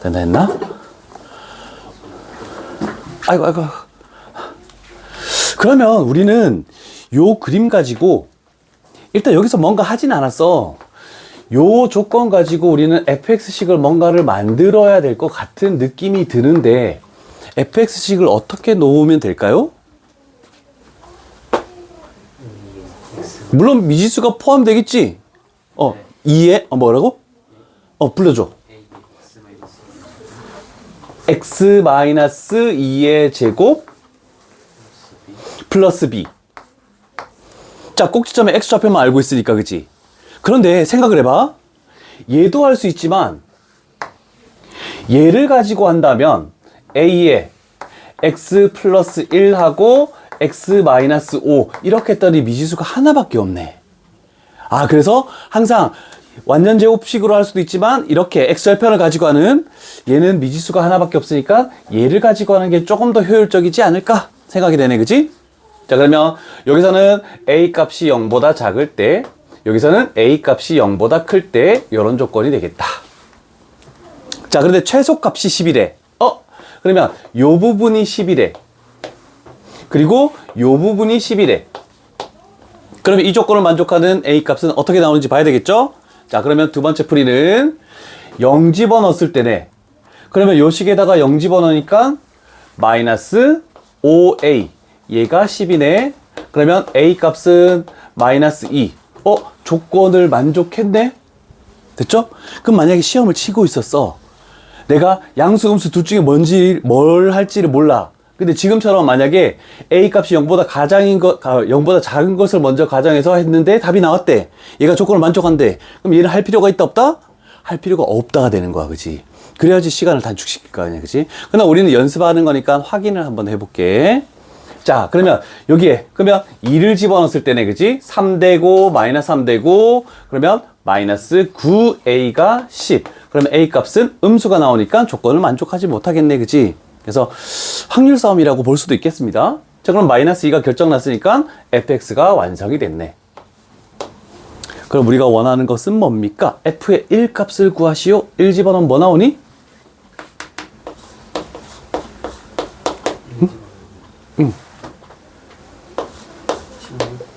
됐나? 아이고. 그러면 우리는 요 그림 가지고 일단 여기서 뭔가 하진 않았어. 요 조건 가지고 우리는 fx식을 뭔가를 만들어야 될 것 같은 느낌이 드는데 fx식을 어떻게 놓으면 될까요? 물론 미지수가 포함되겠지? 2에 뭐라고? 불러줘. x-2의 제곱 플러스 b. 자, 꼭지점의 x좌표만 알고 있으니까, 그치? 그런데 생각을 해봐. 얘도 할 수 있지만 얘를 가지고 한다면 a에 x 플러스 1하고 x 마이너스 5 이렇게 했더니 미지수가 하나밖에 없네. 그래서 항상 완전 제곱식으로 할 수도 있지만 이렇게 x절편을 가지고 하는 얘는 미지수가 하나밖에 없으니까 얘를 가지고 하는 게 조금 더 효율적이지 않을까 생각이 되네. 그치? 자, 그러면 여기서는 a 값이 0보다 작을 때 여기서는 a 값이 0보다 클 때 이런 조건이 되겠다. 자, 그런데 최소값이 10이래. 그러면 요 부분이 10이래. 그리고 요 부분이 10이래. 그러면 이 조건을 만족하는 a 값은 어떻게 나오는지 봐야 되겠죠? 자, 그러면 두 번째 풀이는 0 집어넣었을 때네. 그러면 요 식에다가 0 집어넣으니까 마이너스 5a. 얘가 10이네. 그러면 a 값은 마이너스 2. 조건을 만족했네? 됐죠? 그럼 만약에 시험을 치고 있었어. 내가 양수, 음수 둘 중에 뭘 할지를 몰라. 근데 지금처럼 만약에 a 값이 0보다 작은 것을 먼저 가정해서 했는데 답이 나왔대. 얘가 조건을 만족한대. 그럼 얘는 할 필요가 있다, 없다? 할 필요가 없다가 되는 거야, 그치? 그래야지 시간을 단축시킬 거 아니야, 그치? 그러나 우리는 연습하는 거니까 확인을 한번 해볼게. 자, 그러면 여기에 그러면 2를 집어넣었을 때네, 그치? 3되고 마이너스 3되고 그러면 마이너스 9a가 10. 그러면 a 값은 음수가 나오니까 조건을 만족하지 못하겠네, 그치? 그래서 확률 싸움이라고 볼 수도 있겠습니다. 자, 그럼 마이너스 2가 결정났으니까 fx가 완성이 됐네. 그럼 우리가 원하는 것은 뭡니까? f의 1 값을 구하시오. 1 집어넣으면 뭐 나오니?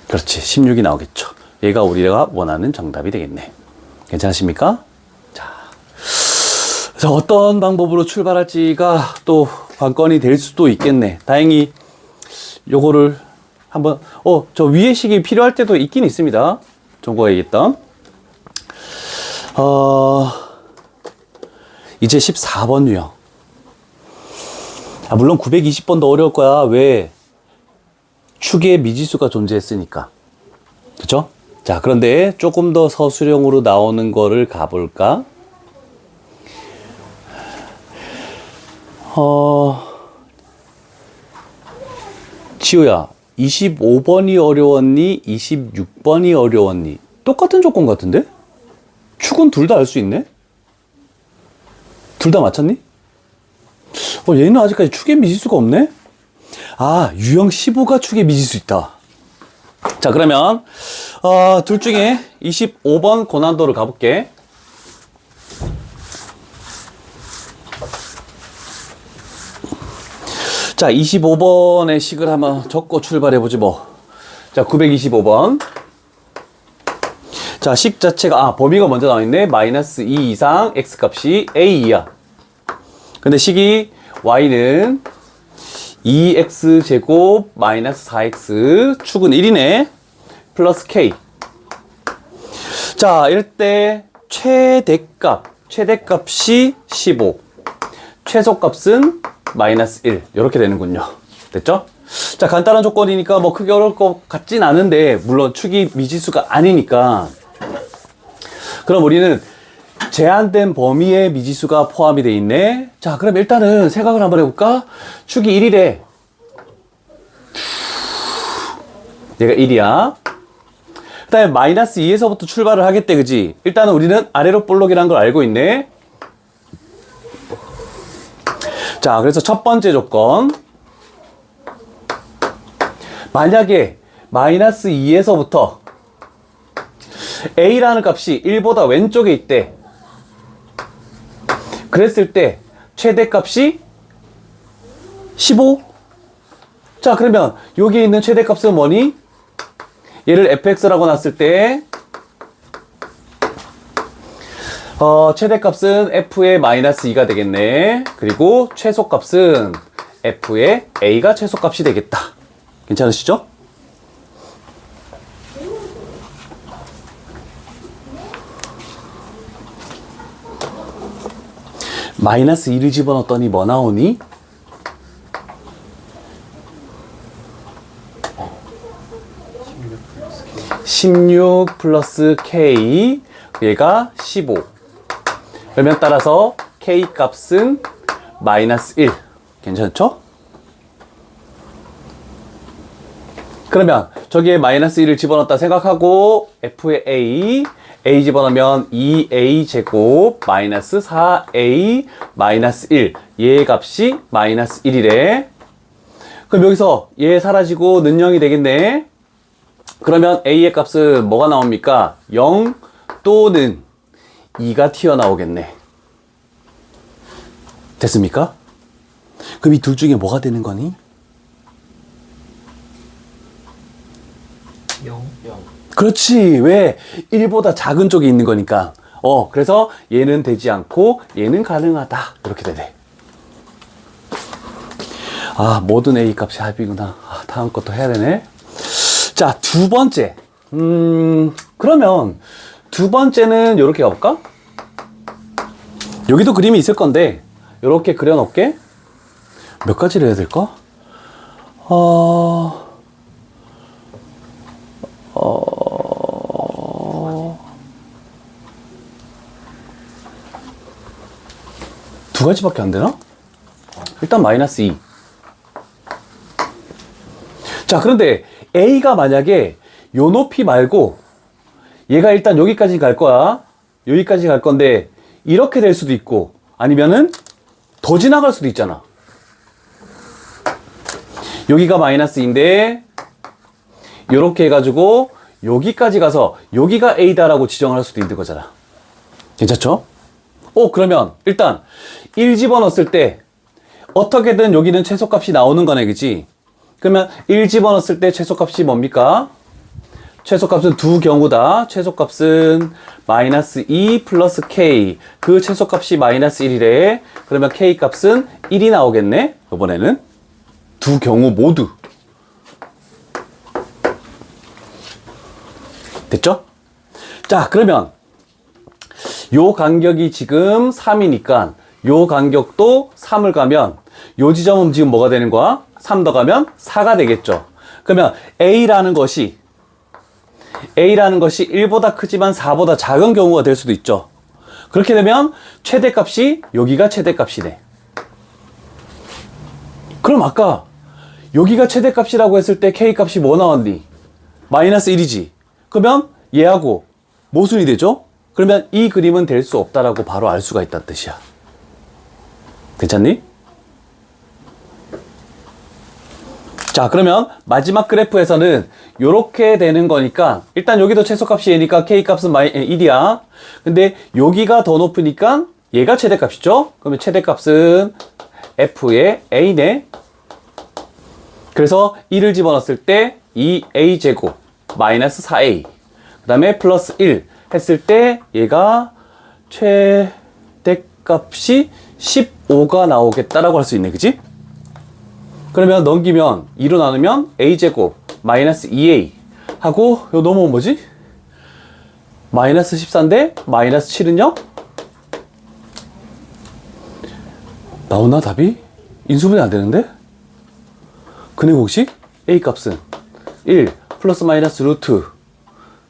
그렇지, 16이 나오겠죠. 얘가 우리가 원하는 정답이 되겠네. 괜찮으십니까? 자, 어떤 방법으로 출발할지가 또 관건이 될 수도 있겠네. 다행히 요거를 한번 저 위의 식이 필요할 때도 있긴 있습니다. 정보가 얘기했던 이제 14번 유형. 물론 920번도 어려울 거야. 왜? 축에 미지수가 존재했으니까. 그쵸? 자, 그런데 조금 더 서술형으로 나오는 거를 가볼까? 지우야, 25번이 어려웠니? 26번이 어려웠니? 똑같은 조건 같은데? 축은 둘 다 알 수 있네? 둘 다 맞췄니? 얘는 아직까지 축에 미지수가 없네? 아, 유형 15가 축의 미지수 있다. 자, 그러면 둘 중에 25번 고난도를 가볼게. 자, 25번의 식을 한번 적고 출발해보지 뭐. 자, 925번. 자, 식 자체가, 범위가 먼저 나와있네. 마이너스 2 이상 x값이 a이야. 근데 식이 y는 2x제곱 마이너스 4x, 축은 1이네. 플러스 k. 자, 이럴 때 최대값이 15. 최소값은 마이너스 1. 이렇게 되는군요. 됐죠? 자, 간단한 조건이니까 뭐 크게 어려울 것 같진 않은데, 물론 축이 미지수가 아니니까. 그럼 우리는 제한된 범위의 미지수가 포함이 되어 있네. 자, 그럼 일단은 생각을 한번 해볼까? 축이 1이래. 얘가 1이야. 그 다음에 마이너스 2에서부터 출발을 하겠대, 그지? 일단은 우리는 아래로 볼록이라는 걸 알고 있네. 자, 그래서 첫 번째 조건. 만약에 마이너스 2에서부터 a라는 값이 1보다 왼쪽에 있대. 그랬을 때 최대값이 15. 자, 그러면 여기 있는 최대값은 뭐니? 얘를 fx라고 놨을 때 최대값은 f의 마이너스 2가 되겠네. 그리고 최소값은 f의 a가 최소값이 되겠다. 괜찮으시죠? 마이너스 2를 집어넣었더니 뭐 나오니? (16 플러스 k) 얘가 15. 그러면 따라서 k 값은 마이너스 1. 괜찮죠? 그러면 저기에 마이너스 1을 집어넣었다 생각하고 f의 a 집어넣으면 2a 제곱 마이너스 4a 마이너스 1. 얘의 값이 마이너스 1이래. 그럼 여기서 얘 사라지고 는 0이 되겠네. 그러면 a의 값은 뭐가 나옵니까? 0 또는 2가 튀어나오겠네. 됐습니까? 그럼 이 둘 중에 뭐가 되는 거니? 0. 그렇지. 왜? 1보다 작은 쪽에 있는 거니까. 그래서 얘는 되지 않고 얘는 가능하다. 이렇게 되네. 아, 모든 A 값이 합이구나. 아, 다음 것도 해야 되네. 자, 두 번째. 그러면 두 번째는 이렇게 가볼까? 여기도 그림이 있을 건데 이렇게 그려놓을게. 몇 가지를 해야 될까? 두 가지밖에 안 되나? 일단 마이너스 2. 자, 그런데 A가 만약에 요 높이 말고 얘가 일단 여기까지 갈 거야. 여기까지 갈 건데 이렇게 될 수도 있고 아니면은 더 지나갈 수도 있잖아. 여기가 마이너스 2인데 요렇게 해가지고 여기까지 가서 여기가 A다라고 지정을 할 수도 있는 거잖아. 괜찮죠? 그러면 일단 1 집어넣었을 때 어떻게든 여기는 최소값이 나오는 거네, 그치? 그러면 1 집어넣었을 때 최소값이 뭡니까? 최소값은 두 경우다. 최소값은 마이너스 2 플러스 k. 그 최소값이 마이너스 1이래. 그러면 k 값은 1이 나오겠네. 이번에는 두 경우 모두. 됐죠? 자, 그러면 요 간격이 지금 3이니까 요 간격도 3을 가면 요 지점은 지금 뭐가 되는 거야? 3 더 가면 4가 되겠죠. 그러면 A라는 것이 1보다 크지만 4보다 작은 경우가 될 수도 있죠. 그렇게 되면 최대값이 여기가 최대값이네. 그럼 아까 여기가 최대값이라고 했을 때 K값이 뭐 나왔니? 마이너스 1이지. 그러면 얘하고 모순이 되죠? 그러면 이 그림은 될 수 없다라고 바로 알 수가 있다는 뜻이야. 괜찮니? 자, 그러면 마지막 그래프에서는 요렇게 되는 거니까 일단 여기도 최소값이 A니까 K값은 1이야. 근데 여기가 더 높으니까 얘가 최대값이죠? 그러면 최대값은 F의 A네. 그래서 1을 집어넣었을 때 2A제곱 마이너스 4A 그 다음에 플러스 1 했을 때 얘가 최대값이 15가 나오겠다라고 할 수 있네. 그치? 그러면 넘기면 2로 나누면 A제곱 마이너스 2A 하고 요 넘어온 뭐지? 마이너스 14인데 마이너스 7은요? 나오나 답이? 인수분해 안 되는데? 근의 공식? A 값은 1 플러스 마이너스 루트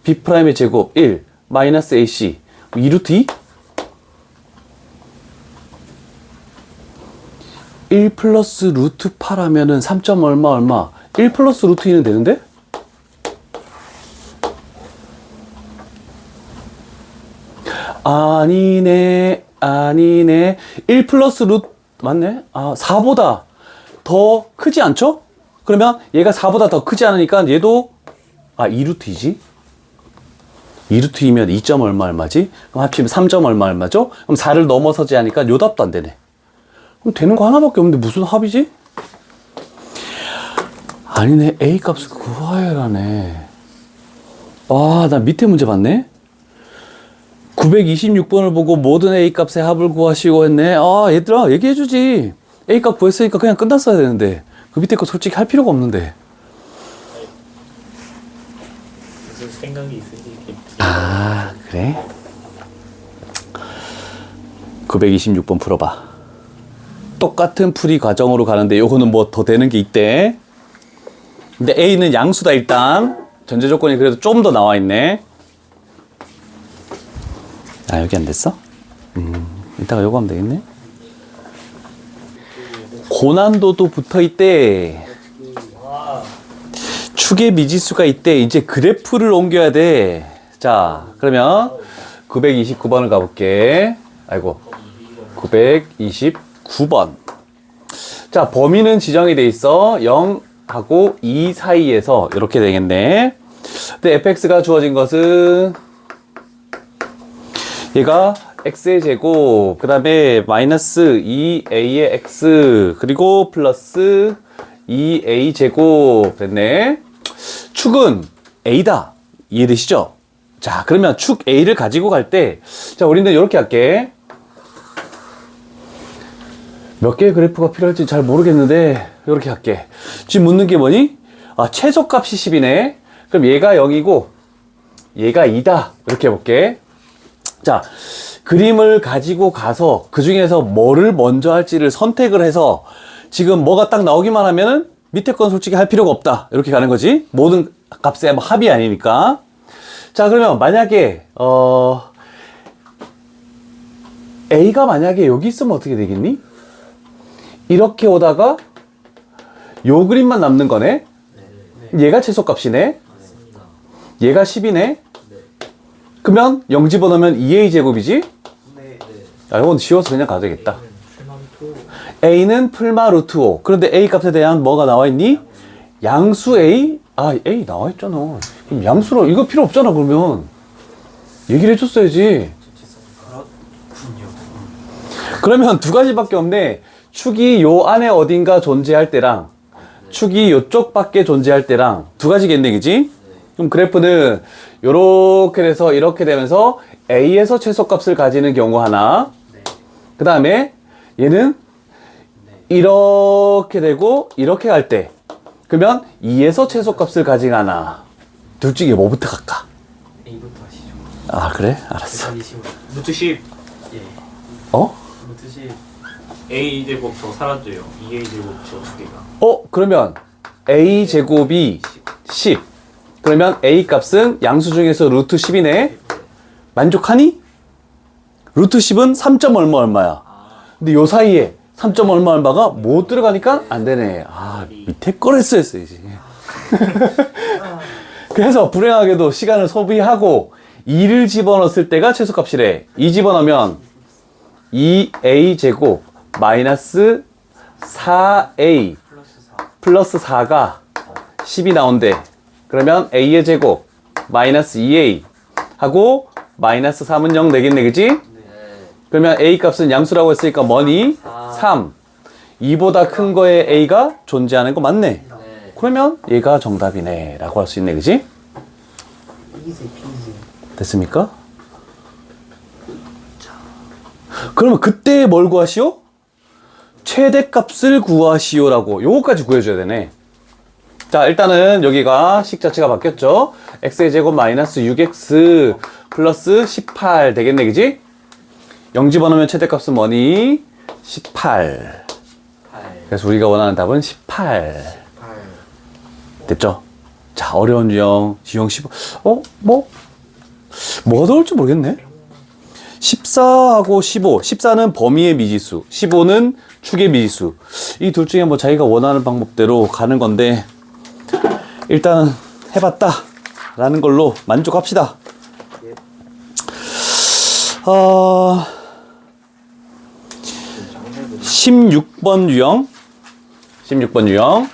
B 프라임의 제곱 1 마이너스 AC 2 루트 2? 1 플러스 루트 8 하면은 3점 얼마 1 플러스 루트 2는 되는데? 아니네 1 플러스 루트 맞네? 4보다 더 크지 않죠? 그러면 얘가 4보다 더 크지 않으니까 얘도 2루트이지? 2루트이면 2점 얼마지? 그럼 합치면 3점 얼마죠? 그럼 4를 넘어서지 않으니까 요 답도 안 되네. 그럼 되는 거 하나밖에 없는데 무슨 합이지? 아니네. A 값을 구하여라네. 나 밑에 문제 봤네. 926번을 보고 모든 A 값의 합을 구하시고 했네. 얘들아 얘기해주지. A 값 구했으니까 그냥 끝났어야 되는데 그 밑에 거 솔직히 할 필요가 없는데. 무슨 생각이 있으니 이렇게. 그래? 926번 풀어봐. 똑같은 풀이 과정으로 가는데 요거는 뭐 더 되는 게 있대. 근데 A는 양수다. 일단 전제 조건이 그래도 좀 더 나와 있네. 여기 안 됐어? 이따가 요거 하면 되겠네. 고난도도 붙어 있대. 축의 미지수가 있대. 이제 그래프를 옮겨야 돼. 자, 그러면 929번을 가볼게. 929번. 자, 범위는 지정이 돼 있어. 0하고 2 사이에서 이렇게 되겠네. 근데 fx가 주어진 것은 얘가 x의 제곱, 그 다음에 마이너스 2a의 x, 그리고 플러스 2a 제곱 됐네. 축은 a다. 이해되시죠? 자, 그러면 축 a를 가지고 갈 때, 자, 우리는 이렇게 할게. 몇 개의 그래프가 필요할지 잘 모르겠는데 이렇게 할게. 지금 묻는 게 뭐니? 최소값이 10이네. 그럼 얘가 0이고 얘가 2다. 이렇게 해볼게. 자, 그림을 가지고 가서 그 중에서 뭐를 먼저 할지를 선택을 해서 지금 뭐가 딱 나오기만 하면은 밑에 건 솔직히 할 필요가 없다. 이렇게 가는 거지. 모든 값의 합이 아니니까. 자, 그러면 만약에 A가 만약에 여기 있으면 어떻게 되겠니? 이렇게 오다가 요 그림만 남는 거네. 얘가 최소값이네. 얘가 10이네. 그러면 0 집어넣으면 2a 제곱이지? 이건 쉬워서 그냥 가도 되겠다. a는 풀마 루트 5. 그런데 a 값에 대한 뭐가 나와 있니? 양수 a? a 나와 있잖아. 그럼 양수로 이거 필요 없잖아. 그러면 얘기를 해줬어야지. 그러면 두 가지밖에 없네. 축이 요 안에 어딘가 존재할 때랑 축이 요쪽 밖에 존재할 때랑 두 가지겠네. 그지? 그럼 그래프는 요렇게 돼서 이렇게 되면서 A에서 최소값을 가지는 경우 하나, 그 다음에 얘는 이렇게 되고 이렇게 갈 때, 그러면 2에서 최소값을 가지는 하나. 둘 중에 뭐부터 갈까? A부터 하시죠. 그래? 알았어. 루트 10. 루트 10. A 제곱 저 사라져요. 2A 제곱 저 두 개가. 그러면 A 제곱이 10. 그러면 A 값은 양수 중에서 루트 10이네. 만족하니? 루트 10은 3점 얼마야. 근데 요 사이에 3점 얼마가 못 들어가니까 안 되네. 밑에 걸 했어야지. 그래서 불행하게도 시간을 소비하고 2를 집어넣었을 때가 최소값이래. 2 집어넣으면 2a 제곱 마이너스 4a 플러스 4가 10이 나온대. 그러면 a의 제곱 마이너스 2a 하고 마이너스 3은 0 되겠네, 그지? 네. 그러면 a 값은 양수라고 했으니까 뭐니? 3. 2보다 큰 거에 a가 존재하는 거 맞네. 네. 그러면 얘가 정답이네 라고 할 수 있네, 그지? 이지 피지. 됐습니까? 그러면 그때 뭘 구하시오? 최대값을 구하시오라고 요거까지 구해줘야 되네. 자, 일단은 여기가 식 자체가 바뀌었죠. x의 제곱 마이너스 6x 플러스 18 되겠네, 그지? 0 집어넣으면 최대값은 뭐니? 18. 8. 그래서 우리가 원하는 답은 18. 8. 됐죠? 자, 어려운 유형 15. 뭐가 더 올지 모르겠네. 14하고 15. 14는 범위의 미지수, 15는 축의 미지수. 이 둘 중에 뭐 자기가 원하는 방법대로 가는 건데, 일단은 해봤다 라는 걸로 만족합시다. 16번 유형. 16번 유형.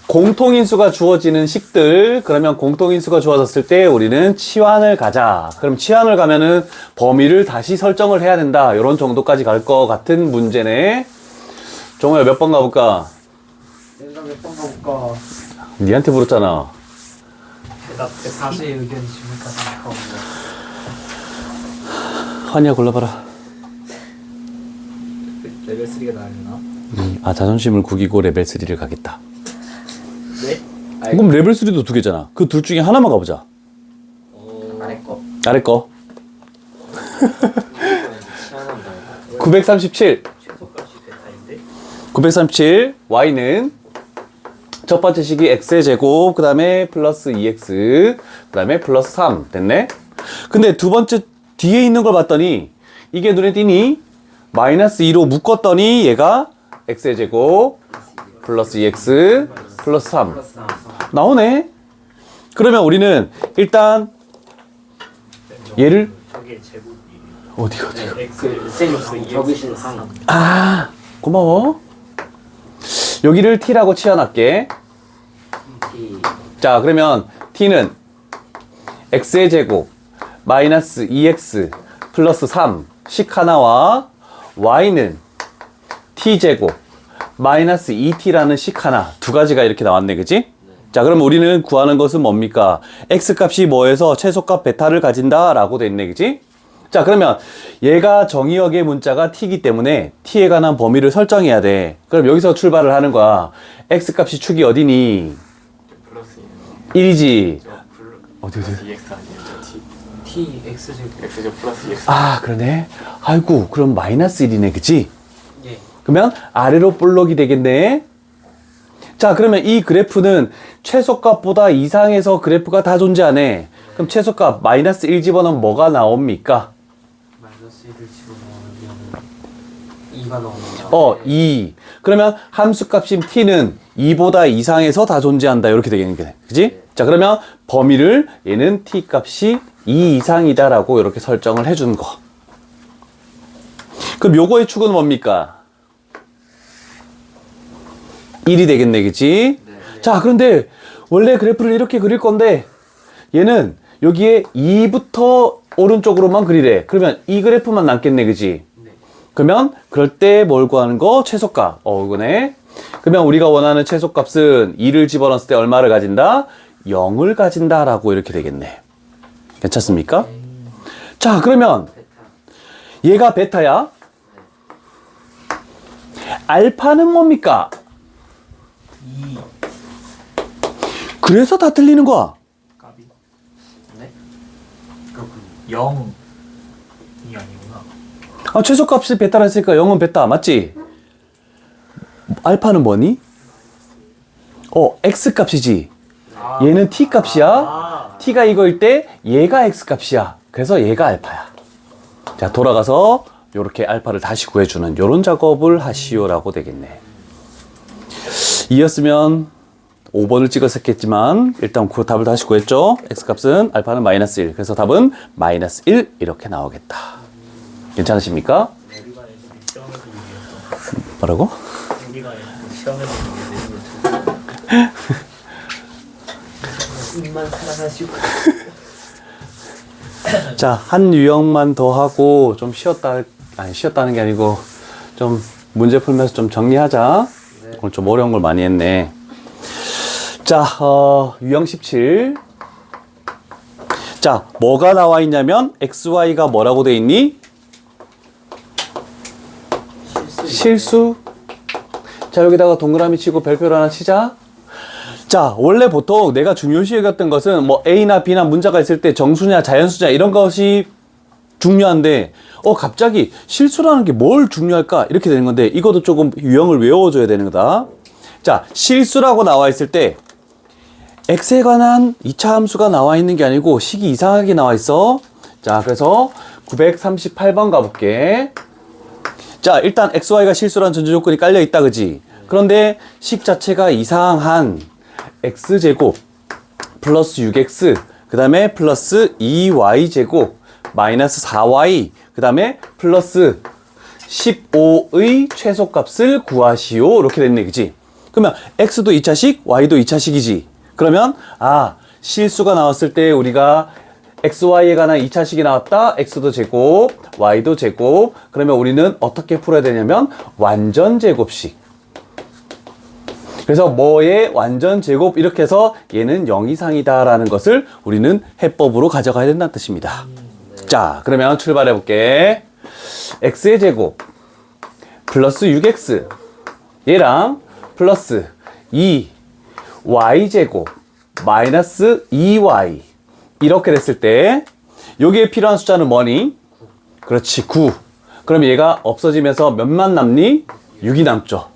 공통인수가 주어지는 식들. 그러면 공통인수가 주어졌을 때 우리는 치환을 가자. 그럼 치환을 가면은 범위를 다시 설정을 해야 된다. 이런 정도까지 갈 것 같은 문제네. 종호야, 몇 번 가볼까? 내가 몇 번 가볼까? 니한테 물었잖아. 대답 때 다수의 의견이 중요하다 생각합니다. 환희야, 골라봐라. 레벨 3가 나으려나? 아, 자존심을 구기고 레벨 3를 가겠다. 네? 그럼 레벨 3도 두 개잖아. 그 둘 중에 하나만 가보자. 아래 거. 아래 거. 시원한다. 937. 최소값이 베타인데? 937. y는 첫 번째 식이 x의 제곱, 그 다음에 플러스 2x, 그 다음에 플러스 3. 됐네? 근데 두 번째 뒤에 있는 걸 봤더니 이게 눈에 띄니? 마이너스 2로 묶었더니 얘가 x의 제곱, 플러스 2x, 플러스 3. 나오네? 그러면 우리는 일단 얘를 저게 제곱이 어디가? 그 쌤이 적으신 항. 아, 고마워. 여기를 t라고 치환할게. T. 자, 그러면 t는 x의 제곱 마이너스 2x 플러스 3 식 하나와 y는 t제곱 마이너스 2t라는 식 하나, 두 가지가 이렇게 나왔네, 그지? 자, 그럼 우리는 구하는 것은 뭡니까? x값이 뭐에서 최소값 베타를 가진다 라고 돼 있네, 그지? 자, 그러면 얘가 정의역의 문자가 t이기 때문에 t에 관한 범위를 설정해야 돼. 그럼 여기서 출발을 하는 거야. x값이 축이 어디니? 플러스 1이지. 어디? EX 아니에요? T X 제곱. X 제곱 플러스 EX. 아, 그러네. 아이고, 그럼 마이너스 1이네, 그치? 예. 그러면 아래로 볼록이 되겠네. 자, 그러면 이 그래프는 최소값보다 이상해서 그래프가 다 존재하네. 그럼 최소값 마이너스 1 집어넣으면 뭐가 나옵니까? 마이너스 1을 집어넣으면 2가 나옵니다. 2. 그러면 함수값인 t는 2보다 이상해서 다 존재한다. 이렇게 되겠는 거네. 그지? 자, 그러면 범위를 얘는 t 값이 2 이상이다라고 이렇게 설정을 해준 거. 그럼 요거의 축은 뭡니까? 1이 되겠네. 그지? 네. 자, 그런데 원래 그래프를 이렇게 그릴 건데 얘는 여기에 2부터 오른쪽으로만 그리래. 그러면 이 그래프만 남겠네. 그지? 네. 그러면 그럴 때 뭘 구하는 거? 최소값. 이거네. 그러면 우리가 원하는 최소값은 2를 집어넣었을 때 얼마를 가진다? 0을 가진다라고 이렇게 되겠네. 괜찮습니까? 자, 그러면 베타. 얘가 베타야. 알파는 뭡니까? 2 그래서 다 틀리는 거야. 까비 네? 그렇군요 0이 아니구나 아, 최소값이 베타라 했으니까 0은 베타. 맞지? 알파는 뭐니? x 값이지. 얘는 t 값이야. t가 이거일 때 얘가 x 값이야. 그래서 얘가 알파야. 자, 돌아가서 요렇게 알파를 다시 구해주는 요런 작업을 하시오라고 되겠네. 이었으면 5번을 찍었었겠지만 일단 그 답을 다시 구했죠. x값은 알파는 마이너스 1. 그래서 답은 마이너스 1 이렇게 나오겠다. 괜찮으십니까? 우리가 애들이 시험을 보기 위해서 뭐라고? 우리가 애들이 시험을 보기 위해서 내는 걸 예수님만 사랑하시고. 자, 한 유형만 더 하고 좀 쉬었다는 게 아니고 좀 문제 풀면서 좀 정리하자. 오늘 좀 어려운 걸 많이 했네. 자, 유형 17. 자, 뭐가 나와 있냐면 XY가 뭐라고 돼 있니? 실수. 자, 여기다가 동그라미 치고 별표를 하나 치자. 자, 원래 보통 내가 중요시 여겼던 것은 뭐 A나 B나 문자가 있을 때 정수냐 자연수냐 이런 것이 중요한데 갑자기 실수라는 게 뭘 중요할까 이렇게 되는 건데 이것도 조금 유형을 외워줘야 되는 거다. 자, 실수라고 나와 있을 때 x에 관한 2차 함수가 나와 있는 게 아니고 식이 이상하게 나와 있어. 자, 그래서 938번 가볼게. 자, 일단 xy가 실수라는 전제 조건이 깔려 있다, 그지? 그런데 식 자체가 이상한 x제곱 플러스 6x 그 다음에 플러스 2y제곱 마이너스 4y 그 다음에 플러스 15의 최소값을 구하시오 이렇게 됐네, 그지? 그러면 x도 2차식 y도 2차식이지. 그러면 실수가 나왔을 때 우리가 xy에 관한 2차식이 나왔다. x도 제곱 y도 제곱. 그러면 우리는 어떻게 풀어야 되냐면 완전 제곱식. 그래서 뭐의 완전 제곱 이렇게 해서 얘는 0 이상이다 라는 것을 우리는 해법으로 가져가야 된다는 뜻입니다. 자, 그러면 출발해 볼게. x의 제곱 플러스 6x 얘랑 플러스 2y제곱 마이너스 2y 이렇게 됐을 때 여기에 필요한 숫자는 뭐니? 그렇지, 9. 그럼 얘가 없어지면서 몇만 남니? 6이 남죠.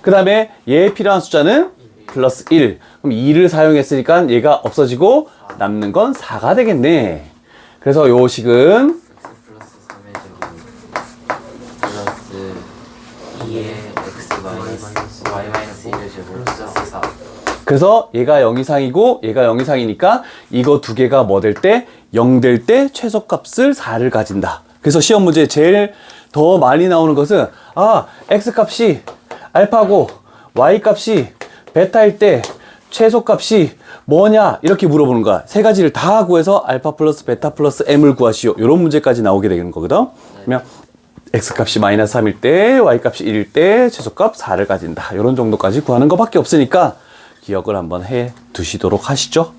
그 다음에 얘에 필요한 숫자는 플러스 1. 그럼 2를 사용했으니까 얘가 없어지고 남는 건 4가 되겠네. 그래서 요 식은 플러스 3의 제곱 플러스 2의 x 마이너스 y 마이너스 1의 제곱 플러스 4. 그래서 얘가 0 이상이고 얘가 0 이상이니까 이거 두 개가 뭐 될 때? 0 될 때 최소값을 4를 가진다. 그래서 시험 문제에 제일 더 많이 나오는 것은 x값이 알파고 y값이 베타일 때 최소값이 뭐냐 이렇게 물어보는 거야. 세 가지를 다 구해서 알파 플러스 베타 플러스 m을 구하시오. 이런 문제까지 나오게 되는 거거든. 그러면 x값이 마이너스 3일 때 y값이 1일 때 최소값 4를 가진다. 이런 정도까지 구하는 것밖에 없으니까 기억을 한번 해 두시도록 하시죠.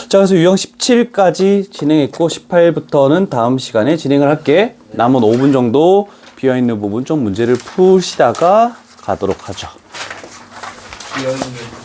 자, 그래서 유형 17까지 진행했고 18부터는 다음 시간에 진행을 할게. 남은 5분 정도 비어있는 부분 좀 문제를 푸시다가 가도록 하죠. 비어있는